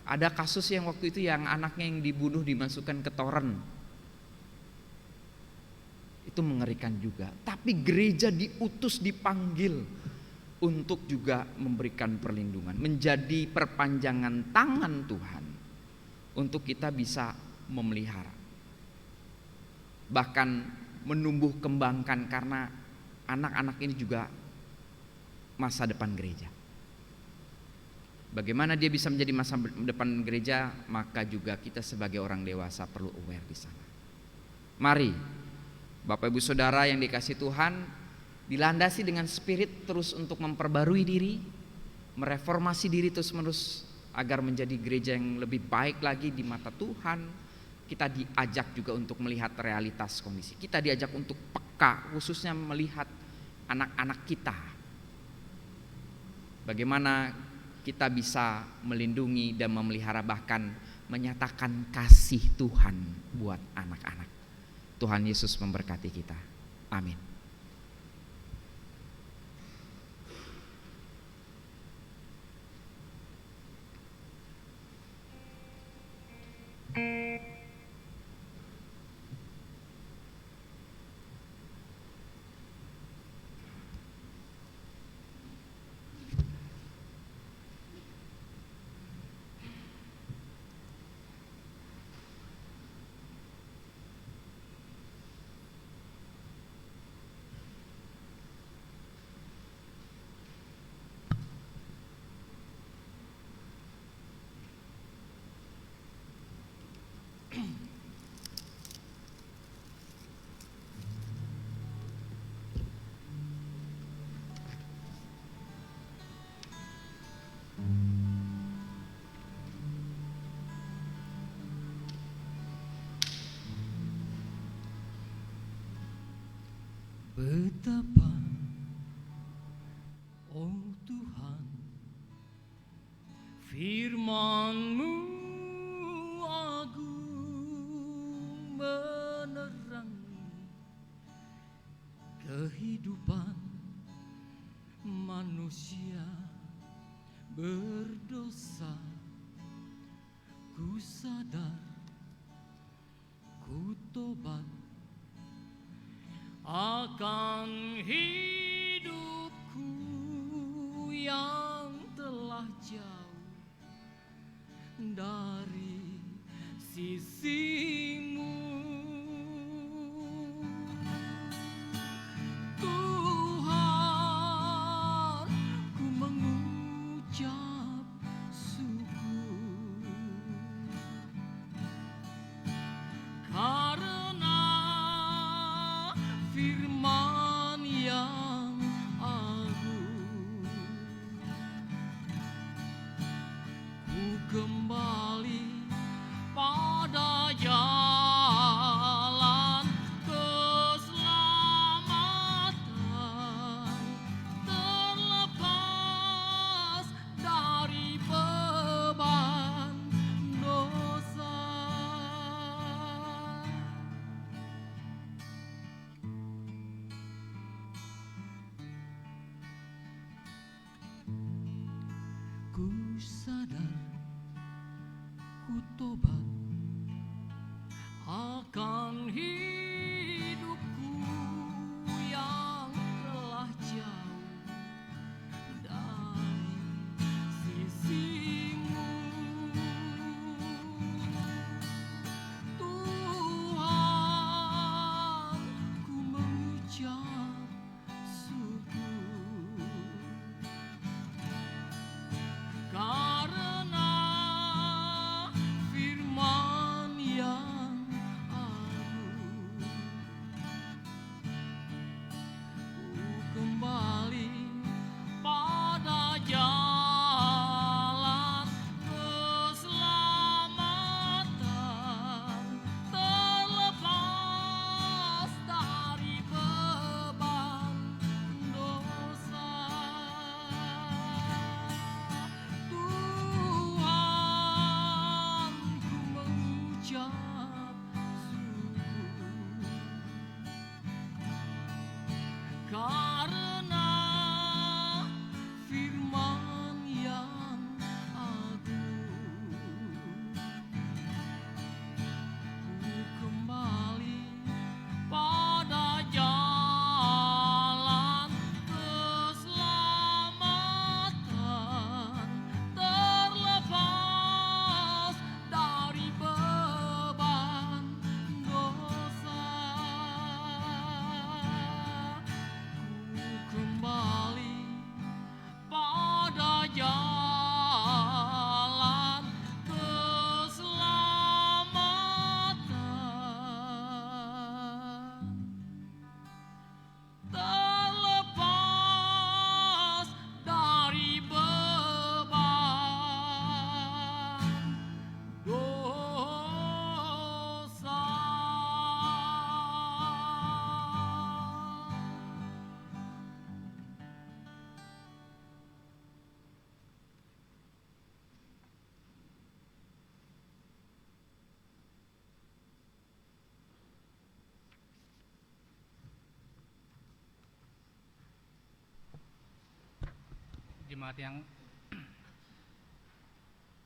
ada kasus yang waktu itu yang anaknya yang dibunuh dimasukkan ke toren. Itu mengerikan juga. Tapi gereja diutus, dipanggil untuk juga memberikan perlindungan, menjadi perpanjangan tangan Tuhan untuk kita bisa memelihara, bahkan menumbuh kembangkan, karena anak-anak ini juga masa depan gereja. Bagaimana dia bisa menjadi masa depan gereja, maka juga kita sebagai orang dewasa perlu aware di sana. Mari Bapak Ibu Saudara yang dikasihi Tuhan, dilandasi dengan spirit terus untuk memperbarui diri, mereformasi diri terus-menerus agar menjadi gereja yang lebih baik lagi di mata Tuhan. Kita diajak juga untuk melihat realitas kondisi. Kita diajak untuk peka, khususnya melihat anak-anak kita. Bagaimana kita bisa melindungi dan memelihara, bahkan menyatakan kasih Tuhan buat anak-anak. Tuhan Yesus memberkati kita. Amin. Betapa, oh Tuhan, firman-Mu agung menerangi kehidupan manusia berdosa. Ku sadar, ku tobat akan hidupku yang telah jauh dari sisi-Mu. Tuhan, ku mengucap syukur karena firman yang agung. Ku kembali pada jalan keselamatan, terlepas dari beban dosa. Ku sadar, ku tobat akan hidupku yang telah jauh dari sisi-Mu. Tuhan, ku mengucap syukur karena firman yang agung.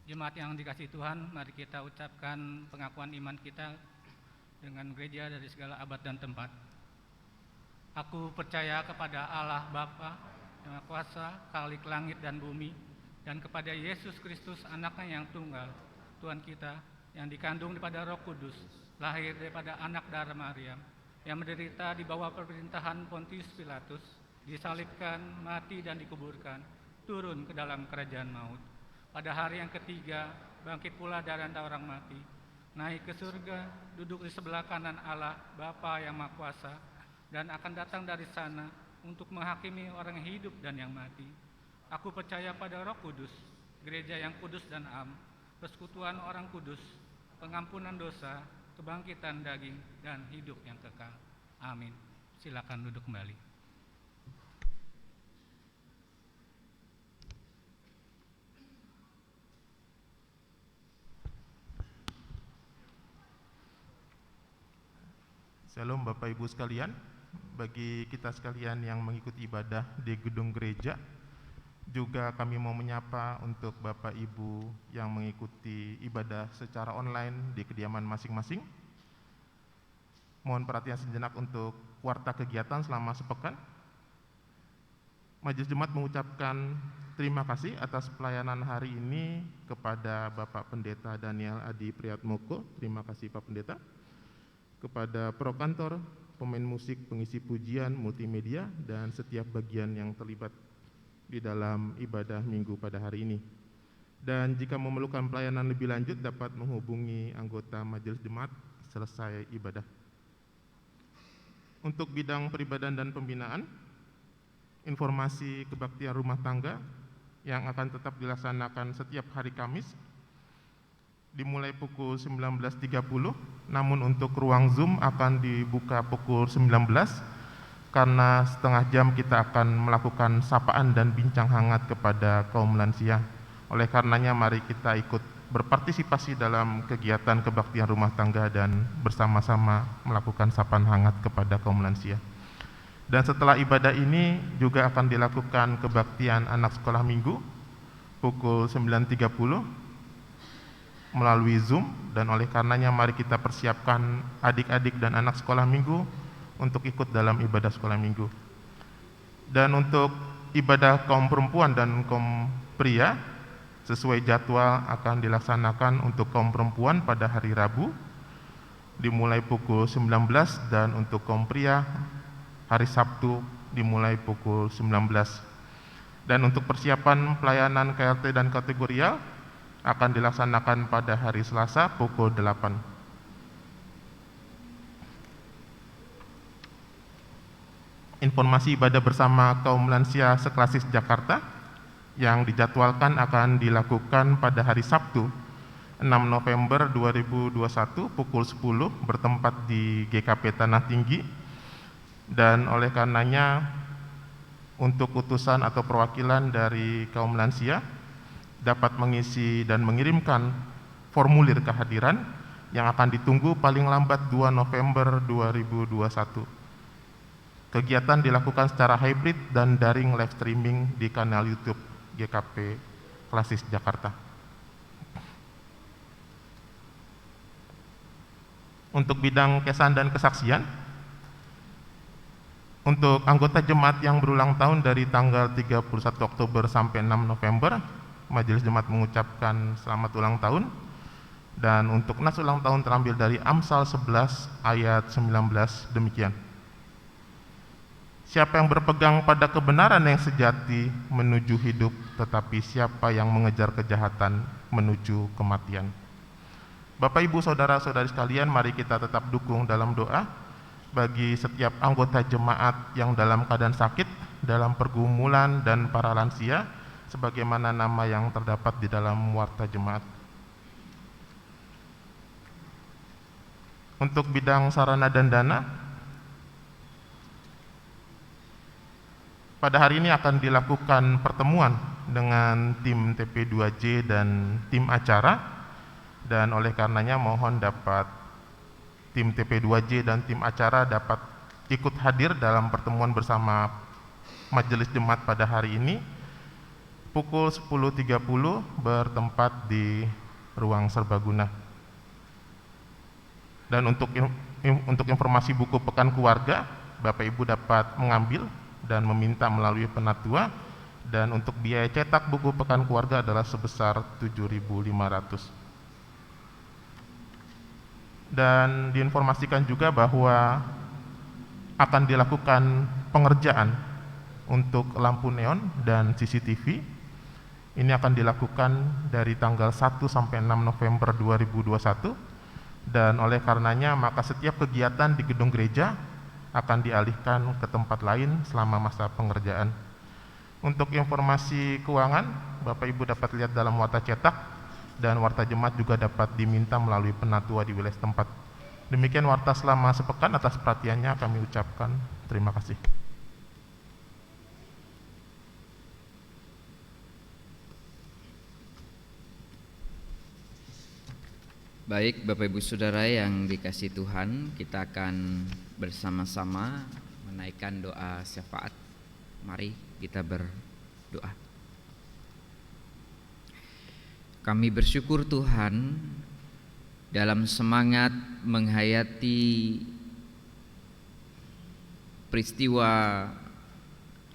Jemaat yang dikasihi Tuhan, mari kita ucapkan pengakuan iman kita dengan gereja dari segala abad dan tempat. Aku percaya kepada Allah Bapa yang Maha Kuasa, Khalik langit dan bumi, dan kepada Yesus Kristus, Anaknya yang tunggal, Tuhan kita, yang dikandung daripada Roh Kudus, lahir daripada anak darah Maryam, yang menderita di bawah pemerintahan Pontius Pilatus, disalibkan, mati dan dikuburkan, turun ke dalam kerajaan maut. Pada hari yang ketiga, bangkit pula dari antara orang mati, naik ke surga, duduk di sebelah kanan Allah, Bapa yang Maha Kuasa, dan akan datang dari sana untuk menghakimi orang yang hidup dan yang mati. Aku percaya pada Roh Kudus, gereja yang kudus dan am, persekutuan orang kudus, pengampunan dosa, kebangkitan daging, dan hidup yang kekal. Amin. Silakan duduk kembali. Shalom Bapak Ibu sekalian, bagi kita sekalian yang mengikuti ibadah di gedung gereja, juga kami mau menyapa untuk Bapak Ibu yang mengikuti ibadah secara online di kediaman masing-masing. Mohon perhatian sejenak untuk warta kegiatan selama sepekan. Majelis Jemaat mengucapkan terima kasih atas pelayanan hari ini kepada Bapak Pendeta Daniel Adi Priatmoko. Terima kasih Pak Pendeta. Kepada Prokantor, pemain musik, pengisi pujian, multimedia, dan setiap bagian yang terlibat di dalam ibadah minggu pada hari ini. Dan jika memerlukan pelayanan lebih lanjut, dapat menghubungi anggota Majelis Jemaat selesai ibadah. Untuk bidang peribadahan dan pembinaan, informasi kebaktian rumah tangga yang akan tetap dilaksanakan setiap hari Kamis, dimulai pukul 19.30, namun untuk ruang Zoom akan dibuka pukul 19, karena setengah jam kita akan melakukan sapaan dan bincang hangat kepada kaum lansia. Oleh karenanya mari kita ikut berpartisipasi dalam kegiatan kebaktian rumah tangga dan bersama-sama melakukan sapaan hangat kepada kaum lansia. Dan setelah ibadah ini juga akan dilakukan kebaktian anak sekolah minggu pukul 9.30 melalui Zoom, dan oleh karenanya mari kita persiapkan adik-adik dan anak sekolah minggu untuk ikut dalam ibadah sekolah minggu. Dan untuk ibadah kaum perempuan dan kaum pria, sesuai jadwal akan dilaksanakan untuk kaum perempuan pada hari Rabu dimulai pukul 19, dan untuk kaum pria hari Sabtu dimulai pukul 19. Dan untuk persiapan pelayanan KRT dan kategorial akan dilaksanakan pada hari Selasa pukul 8. Informasi ibadah bersama kaum lansia seklasis Jakarta yang dijadwalkan akan dilakukan pada hari Sabtu 6 November 2021 pukul 10 bertempat di GKP Tanah Tinggi. Dan oleh karenanya untuk utusan atau perwakilan dari kaum lansia dapat mengisi dan mengirimkan formulir kehadiran yang akan ditunggu paling lambat 2 November 2021. Kegiatan dilakukan secara hybrid dan daring live streaming di kanal YouTube GKP Klasis Jakarta. Untuk bidang kesan dan kesaksian, untuk anggota jemaat yang berulang tahun dari tanggal 31 Oktober sampai 6 November, Majelis Jemaat mengucapkan selamat ulang tahun. Dan untuk nas ulang tahun terambil dari Amsal 11 ayat 19 demikian. Siapa yang berpegang pada kebenaran yang sejati menuju hidup, tetapi siapa yang mengejar kejahatan menuju kematian. Bapak, Ibu, Saudara-saudari sekalian, mari kita tetap dukung dalam doa bagi setiap anggota jemaat yang dalam keadaan sakit, dalam pergumulan, dan para lansia, sebagaimana nama yang terdapat di dalam warta jemaat. Untuk bidang sarana dan dana, pada hari ini akan dilakukan pertemuan dengan tim TP2J dan tim acara, dan oleh karenanya mohon dapat tim TP2J dan tim acara dapat ikut hadir dalam pertemuan bersama Majelis Jemaat pada hari ini. pukul 10.30 bertempat di ruang serbaguna. Dan untuk informasi buku Pekan Keluarga, Bapak Ibu dapat mengambil dan meminta melalui penatua, dan untuk biaya cetak buku Pekan Keluarga adalah sebesar 7.500. Dan diinformasikan juga bahwa akan dilakukan pengerjaan untuk lampu neon dan CCTV. Ini akan dilakukan dari tanggal 1 sampai 6 November 2021, dan oleh karenanya maka setiap kegiatan di gedung gereja akan dialihkan ke tempat lain selama masa pengerjaan. Untuk informasi keuangan, Bapak Ibu dapat lihat dalam warta cetak, dan warta jemaat juga dapat diminta melalui penatua di wilayah tempat. Demikian warta selama sepekan. Atas perhatiannya kami ucapkan terima kasih. Baik, Bapak Ibu Saudara yang dikasihi Tuhan, kita akan bersama-sama menaikkan doa syafaat. Mari kita berdoa. Kami bersyukur Tuhan, dalam semangat menghayati peristiwa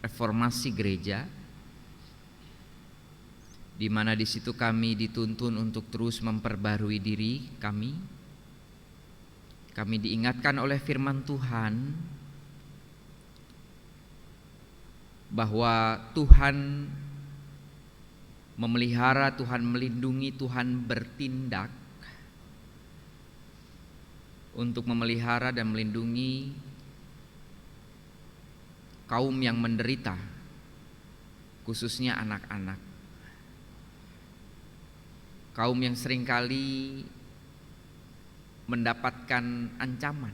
reformasi gereja, di mana di situ kami dituntun untuk terus memperbarui diri kami. Kami diingatkan oleh firman Tuhan bahwa Tuhan memelihara, Tuhan melindungi, Tuhan bertindak untuk memelihara dan melindungi kaum yang menderita, khususnya anak-anak. Kaum yang seringkali mendapatkan ancaman.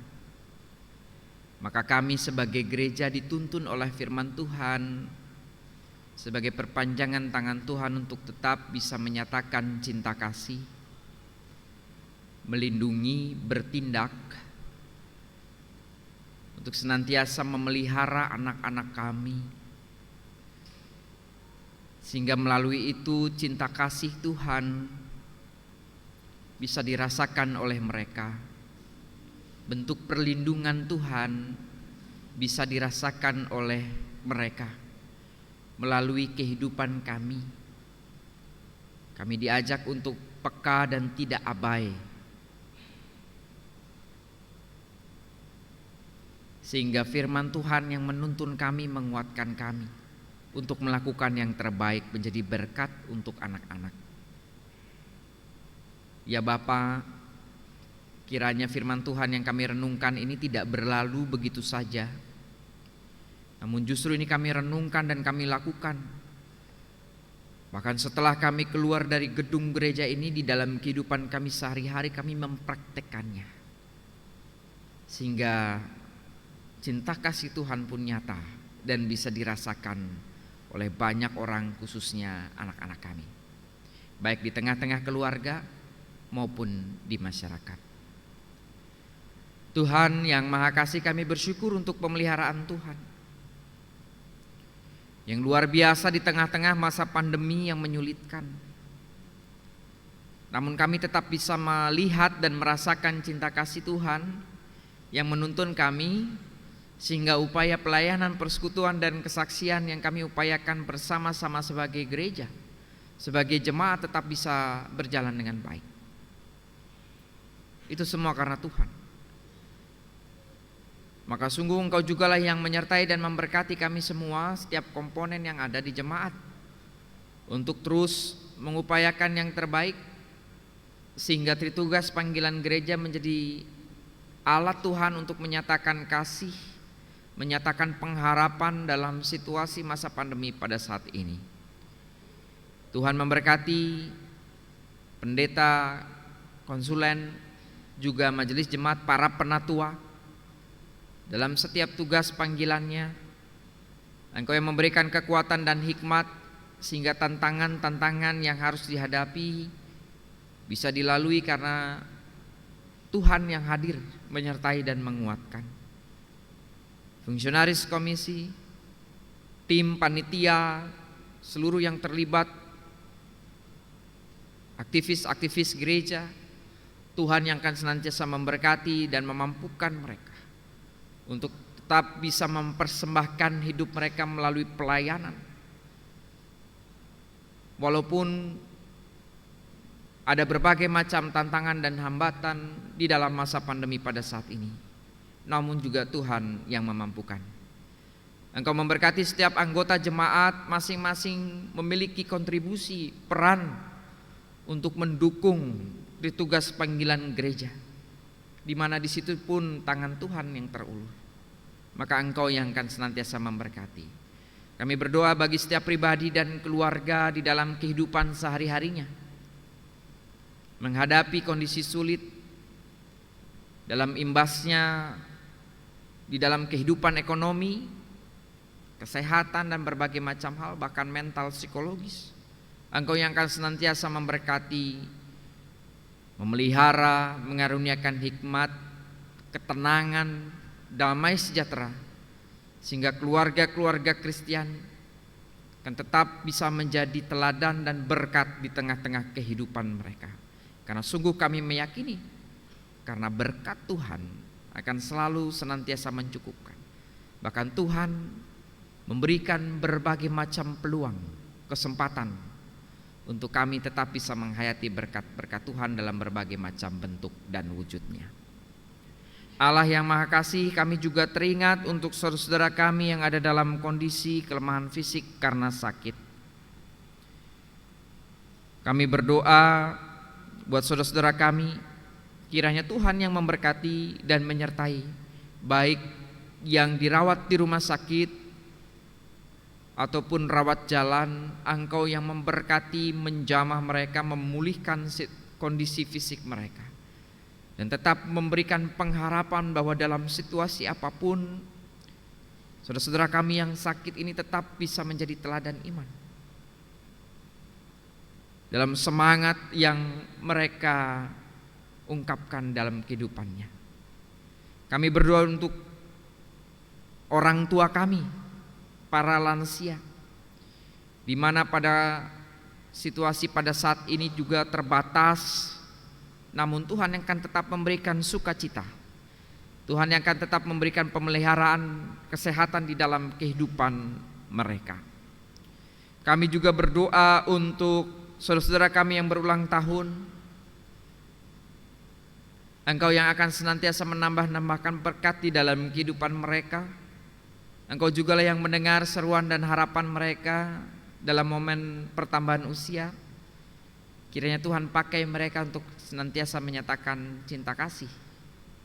Maka kami sebagai gereja dituntun oleh firman Tuhan sebagai perpanjangan tangan Tuhan untuk tetap bisa menyatakan cinta kasih, melindungi, bertindak, untuk senantiasa memelihara anak-anak kami, sehingga melalui itu cinta kasih Tuhan bisa dirasakan oleh mereka. Bentuk perlindungan Tuhan bisa dirasakan oleh mereka melalui kehidupan kami. Kami diajak untuk peka dan tidak abai, sehingga firman Tuhan yang menuntun kami, menguatkan kami untuk melakukan yang terbaik, menjadi berkat untuk anak-anak. Ya Bapa, kiranya firman Tuhan yang kami renungkan ini tidak berlalu begitu saja, namun justru ini kami renungkan dan kami lakukan. Bahkan setelah kami keluar dari gedung gereja ini, di dalam kehidupan kami sehari-hari kami mempraktekkannya, sehingga cinta kasih Tuhan pun nyata dan bisa dirasakan oleh banyak orang, khususnya anak-anak kami, baik di tengah-tengah keluarga maupun di masyarakat. Tuhan yang Maha Kasih, kami bersyukur untuk pemeliharaan Tuhan yang luar biasa di tengah-tengah masa pandemi yang menyulitkan. Namun kami tetap bisa melihat dan merasakan cinta kasih Tuhan yang menuntun kami, sehingga upaya pelayanan, persekutuan dan kesaksian yang kami upayakan bersama-sama sebagai gereja, sebagai jemaat tetap bisa berjalan dengan baik. Itu semua karena Tuhan. Maka sungguh Engkau jugalah yang menyertai dan memberkati kami semua, setiap komponen yang ada di jemaat, untuk terus mengupayakan yang terbaik, sehingga tritugas panggilan gereja menjadi alat Tuhan untuk menyatakan kasih, menyatakan pengharapan dalam situasi masa pandemi pada saat ini. Tuhan memberkati pendeta, konsulen, juga majelis jemaat, para penatua dalam setiap tugas panggilannya. Engkau yang memberikan kekuatan dan hikmat, sehingga tantangan-tantangan yang harus dihadapi bisa dilalui karena Tuhan yang hadir menyertai dan menguatkan. Fungsionaris komisi, tim panitia, seluruh yang terlibat, aktivis-aktivis gereja. Tuhan yang akan senantiasa memberkati dan memampukan mereka untuk tetap bisa mempersembahkan hidup mereka melalui pelayanan. Walaupun ada berbagai macam tantangan dan hambatan di dalam masa pandemi pada saat ini, namun juga Tuhan yang memampukan. Engkau memberkati setiap anggota jemaat, masing-masing memiliki kontribusi, peran untuk mendukung di tugas panggilan gereja, di mana di situ pun tangan Tuhan yang terulur. Maka Engkau yang akan senantiasa memberkati. Kami berdoa bagi setiap pribadi dan keluarga di dalam kehidupan sehari-harinya, menghadapi kondisi sulit, dalam imbasnya di dalam kehidupan ekonomi, kesehatan dan berbagai macam hal, bahkan mental, psikologis. Engkau yang akan senantiasa memberkati, memelihara, mengaruniakan hikmat, ketenangan, damai sejahtera, sehingga keluarga-keluarga Kristen akan tetap bisa menjadi teladan dan berkat di tengah-tengah kehidupan mereka. Karena sungguh kami meyakini, karena berkat Tuhan akan selalu senantiasa mencukupkan. Bahkan Tuhan memberikan berbagai macam peluang, kesempatan untuk kami tetap bisa menghayati berkat-berkat Tuhan dalam berbagai macam bentuk dan wujudnya. Allah yang Maha Kasih, kami juga teringat untuk saudara-saudara kami yang ada dalam kondisi kelemahan fisik karena sakit. Kami berdoa buat saudara-saudara kami, kiranya Tuhan yang memberkati dan menyertai, baik yang dirawat di rumah sakit ataupun rawat jalan. Engkau yang memberkati, menjamah mereka, memulihkan kondisi fisik mereka, dan tetap memberikan pengharapan bahwa dalam situasi apapun saudara-saudara kami yang sakit ini tetap bisa menjadi teladan iman dalam semangat yang mereka ungkapkan dalam kehidupannya. Kami berdoa untuk orang tua kami, para lansia, di mana pada situasi pada saat ini juga terbatas, namun Tuhan yang akan tetap memberikan sukacita. Tuhan yang akan tetap memberikan pemeliharaan kesehatan di dalam kehidupan mereka. Kami juga berdoa untuk saudara-saudara kami yang berulang tahun. Engkau yang akan senantiasa menambahkan berkat di dalam kehidupan mereka. Engkau jugalah yang mendengar seruan dan harapan mereka dalam momen pertambahan usia. Kiranya Tuhan pakai mereka untuk senantiasa menyatakan cinta kasih,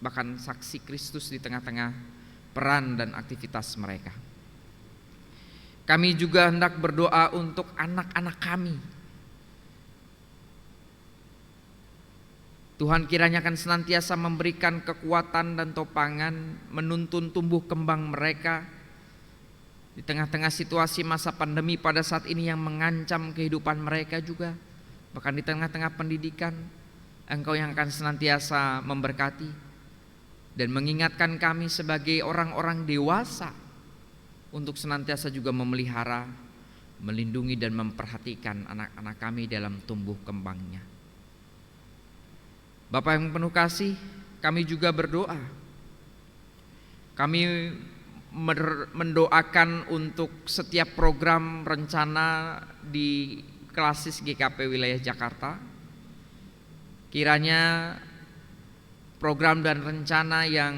bahkan saksi Kristus di tengah-tengah peran dan aktivitas mereka. Kami juga hendak berdoa untuk anak-anak kami. Tuhan kiranya akan senantiasa memberikan kekuatan dan topangan, menuntun tumbuh kembang mereka di tengah-tengah situasi masa pandemi pada saat ini yang mengancam kehidupan mereka juga. Bahkan di tengah-tengah pendidikan, Engkau yang akan senantiasa memberkati dan mengingatkan kami sebagai orang-orang dewasa untuk senantiasa juga memelihara, melindungi dan memperhatikan anak-anak kami dalam tumbuh kembangnya. Bapa yang penuh kasih, kami juga berdoa. Kami mendoakan untuk setiap program rencana di Klasis GKP wilayah Jakarta. Kiranya program dan rencana yang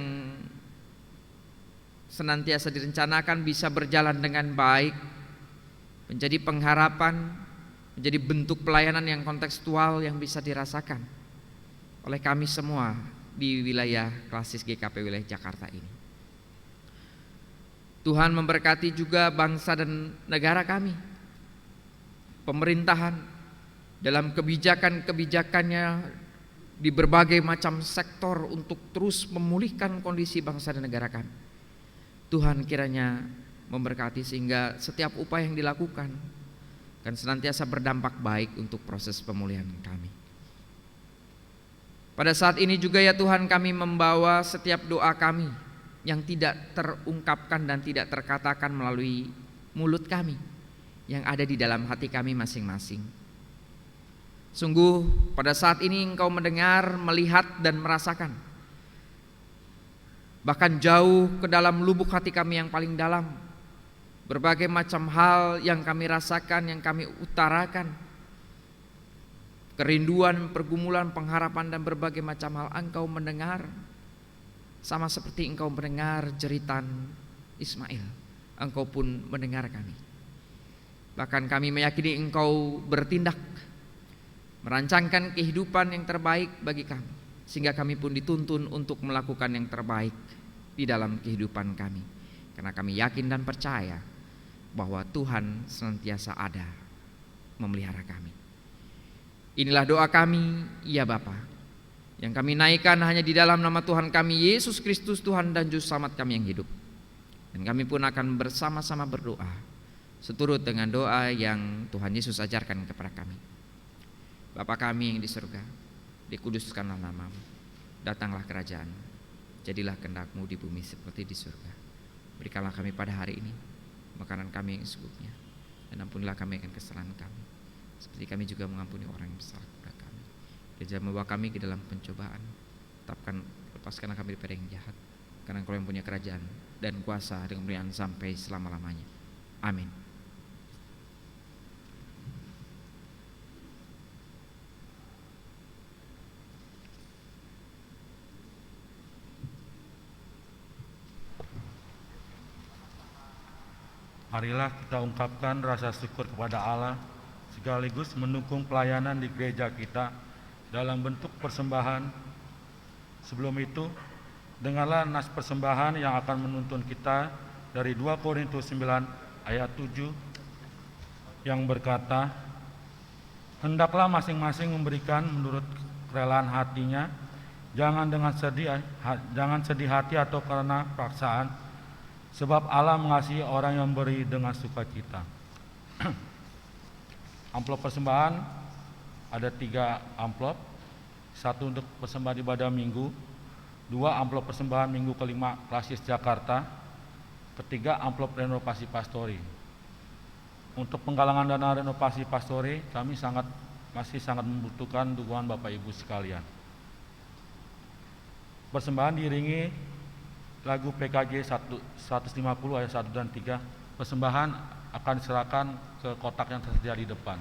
senantiasa direncanakan bisa berjalan dengan baik, menjadi pengharapan, menjadi bentuk pelayanan yang kontekstual yang bisa dirasakan oleh kami semua di wilayah Klasis GKP wilayah Jakarta ini. Tuhan memberkati juga bangsa dan negara kami, pemerintahan dalam kebijakan-kebijakannya di berbagai macam sektor untuk terus memulihkan kondisi bangsa dan negara kami. Tuhan kiranya memberkati sehingga setiap upaya yang dilakukan akan senantiasa berdampak baik untuk proses pemulihan kami. Pada saat ini juga ya Tuhan, kami membawa setiap doa kami yang tidak terungkapkan dan tidak terkatakan melalui mulut kami. yang ada di dalam hati kami masing-masing. Sungguh pada saat ini Engkau mendengar, melihat dan merasakan, bahkan jauh ke dalam lubuk hati kami yang paling dalam, berbagai macam hal yang kami rasakan, yang kami utarakan, kerinduan, pergumulan, pengharapan dan berbagai macam hal Engkau mendengar. Sama seperti Engkau mendengar jeritan Ismail, Engkau pun mendengar kami. Bahkan kami meyakini Engkau bertindak, merancangkan kehidupan yang terbaik bagi kami, sehingga kami pun dituntun untuk melakukan yang terbaik di dalam kehidupan kami. Karena kami yakin dan percaya bahwa Tuhan senantiasa ada memelihara kami. Inilah doa kami, ya Bapa, yang kami naikkan hanya di dalam nama Tuhan kami Yesus Kristus, Tuhan dan Juru Selamat kami yang hidup. Dan kami pun akan bersama-sama berdoa seturut dengan doa yang Tuhan Yesus ajarkan kepada kami. Bapa kami yang di surga, dikuduskanlah nama-Mu, datanglah kerajaan-Mu, jadilah kehendak-Mu di bumi seperti di surga. Berikanlah kami pada hari ini makanan kami yang secukupnya, dan ampunilah kami akan kesalahan kami, seperti kami juga mengampuni orang yang bersalah kepada kami. Dan jangan membawa kami ke dalam pencobaan, lepaskanlah kami daripada yang jahat, karena Engkau yang punya kerajaan dan kuasa dan kemuliaan sampai selama-lamanya. Amin. Marilah kita ungkapkan rasa syukur kepada Allah sekaligus mendukung pelayanan di gereja kita dalam bentuk persembahan. Sebelum itu, dengarlah nas persembahan yang akan menuntun kita dari 2 Korintus 9 ayat 7 yang berkata, hendaklah masing-masing memberikan menurut kerelaan hatinya, jangan sedih hati atau karena paksaan, sebab Allah mengasihi orang yang beri dengan sukacita. Amplop persembahan ada 3 amplop, 1 untuk persembahan ibadah minggu, 2 amplop persembahan minggu kelima Klasis Jakarta, 3 amplop renovasi pastori. Untuk penggalangan dana renovasi pastori, kami masih sangat membutuhkan dukungan Bapak Ibu sekalian. Persembahan diiringi lagu PKJ 150 ayat 1 dan 3. Persembahan akan diserahkan ke kotak yang tersedia di depan.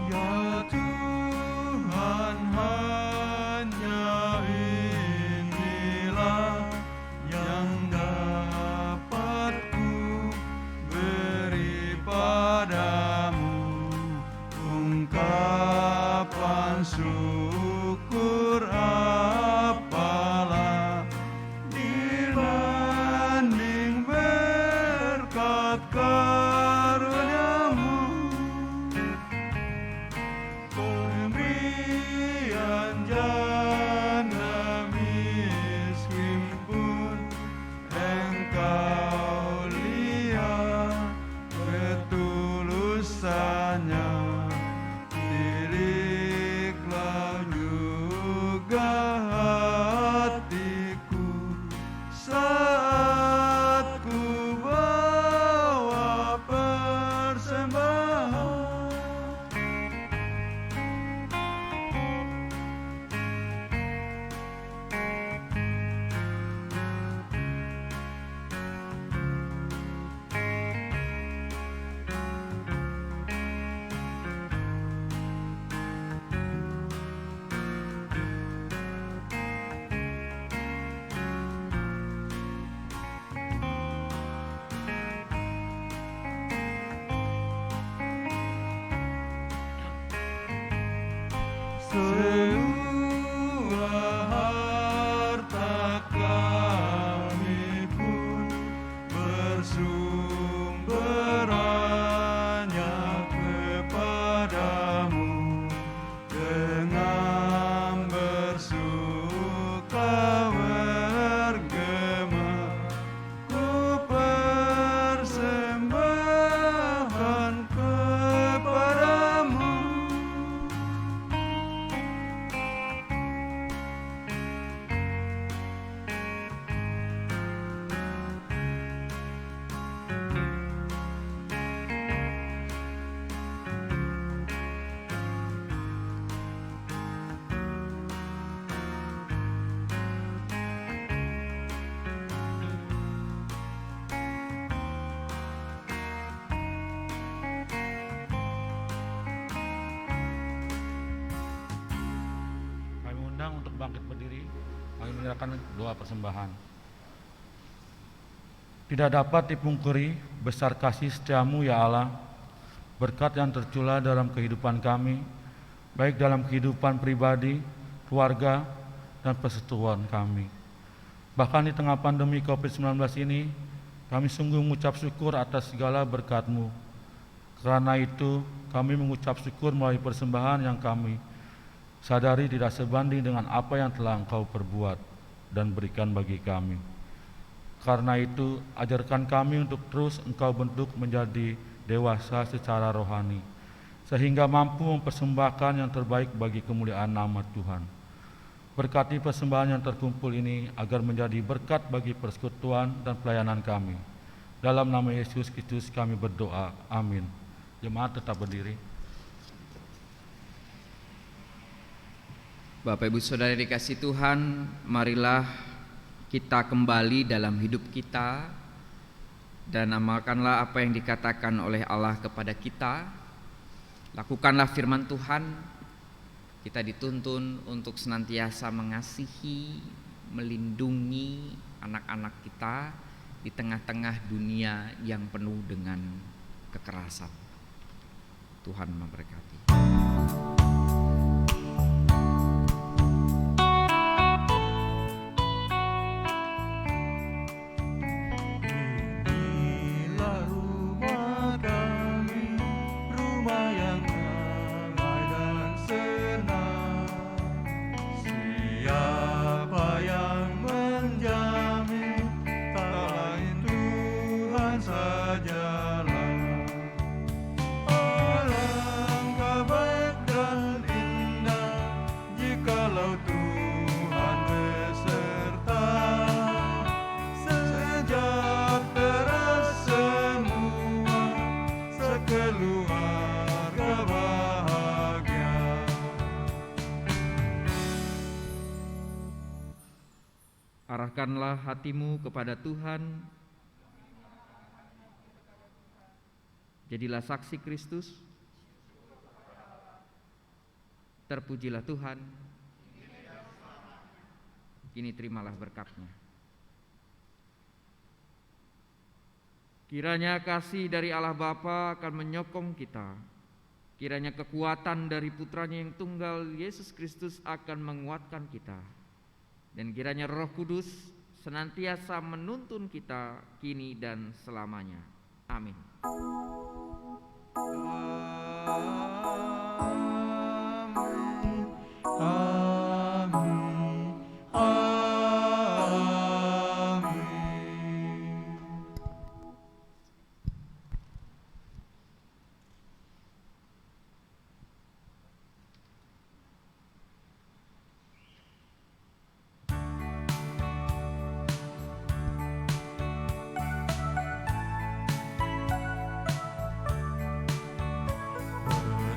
Ya Tuhan, hanya inilah yang dapat ku beri padamu, ungkapan syukur apalah dibanding berkat karuniamu. Pemberian janda miskin pun Engkau lihat ketulusannya, liriklah juga hatiku saat ku bawa persembahan. Semua harta kami pun bersumber hanya kepadamu, dengan bersuka bergema ku persembahkan kepadamu. kami menyerahkan doa persembahan. Tidak dapat dipungkiri besar kasih setiamu ya Allah, berkat yang tercurah dalam kehidupan kami, baik dalam kehidupan pribadi, keluarga, dan persekutuan kami. Bahkan di tengah pandemi COVID-19 ini, kami sungguh mengucap syukur atas segala berkat-Mu. Karena itu, kami mengucap syukur melalui persembahan yang kami sadari tidak sebanding dengan apa yang telah Engkau perbuat dan berikan bagi kami. Karena itu, ajarkan kami untuk terus Engkau bentuk menjadi dewasa secara rohani, sehingga mampu mempersembahkan yang terbaik bagi kemuliaan nama Tuhan. Berkati persembahan yang terkumpul ini agar menjadi berkat bagi persekutuan dan pelayanan kami. Dalam nama Yesus Kristus kami berdoa. Amin. Jemaat tetap berdiri. Bapak Ibu Saudara dikasih Tuhan, marilah kita kembali dalam hidup kita dan amalkanlah apa yang dikatakan oleh Allah kepada kita. Lakukanlah firman Tuhan. Kita dituntun untuk senantiasa mengasihi, melindungi anak-anak kita di tengah-tengah dunia yang penuh dengan kekerasan. Tuhan memberkati. Inilah rumah kami, rumah yang damai dan senang. Siapa yang menjamin, tak lain Tuhan sajalah. Alangkah baik dan indah jikalau Tuhan beserta. Sejahtera semua, sekeluarga bahagia. Arahkanlah hatimu kepada Tuhan. Jadilah saksi Kristus. Terpujilah Tuhan. Kini terimalah berkat-Nya. Kiranya kasih dari Allah Bapa akan menyokong kita. Kiranya kekuatan dari Putranya yang tunggal Yesus Kristus akan menguatkan kita. Dan kiranya Roh Kudus senantiasa menuntun kita kini dan selamanya. Amin. Amin. Amin.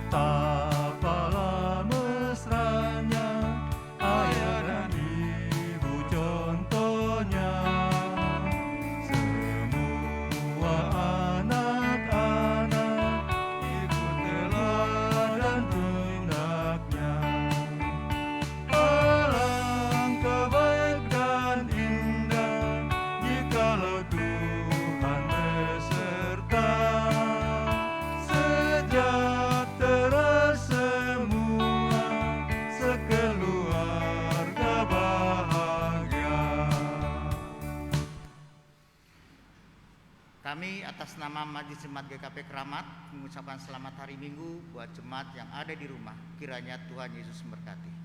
Betapalah mesranya ayah dan ibu contohnya. Semua anak-anak ikut teladan tindaknya. Alangkah baik dan indah jikalau Tuhan beserta. Sejahtera semua, sekeluarga bahagia. Kami atas nama Majelis Jemaat GKP Keramat mengucapkan selamat hari Minggu buat jemaat yang ada di rumah. Kiranya Tuhan Yesus memberkati.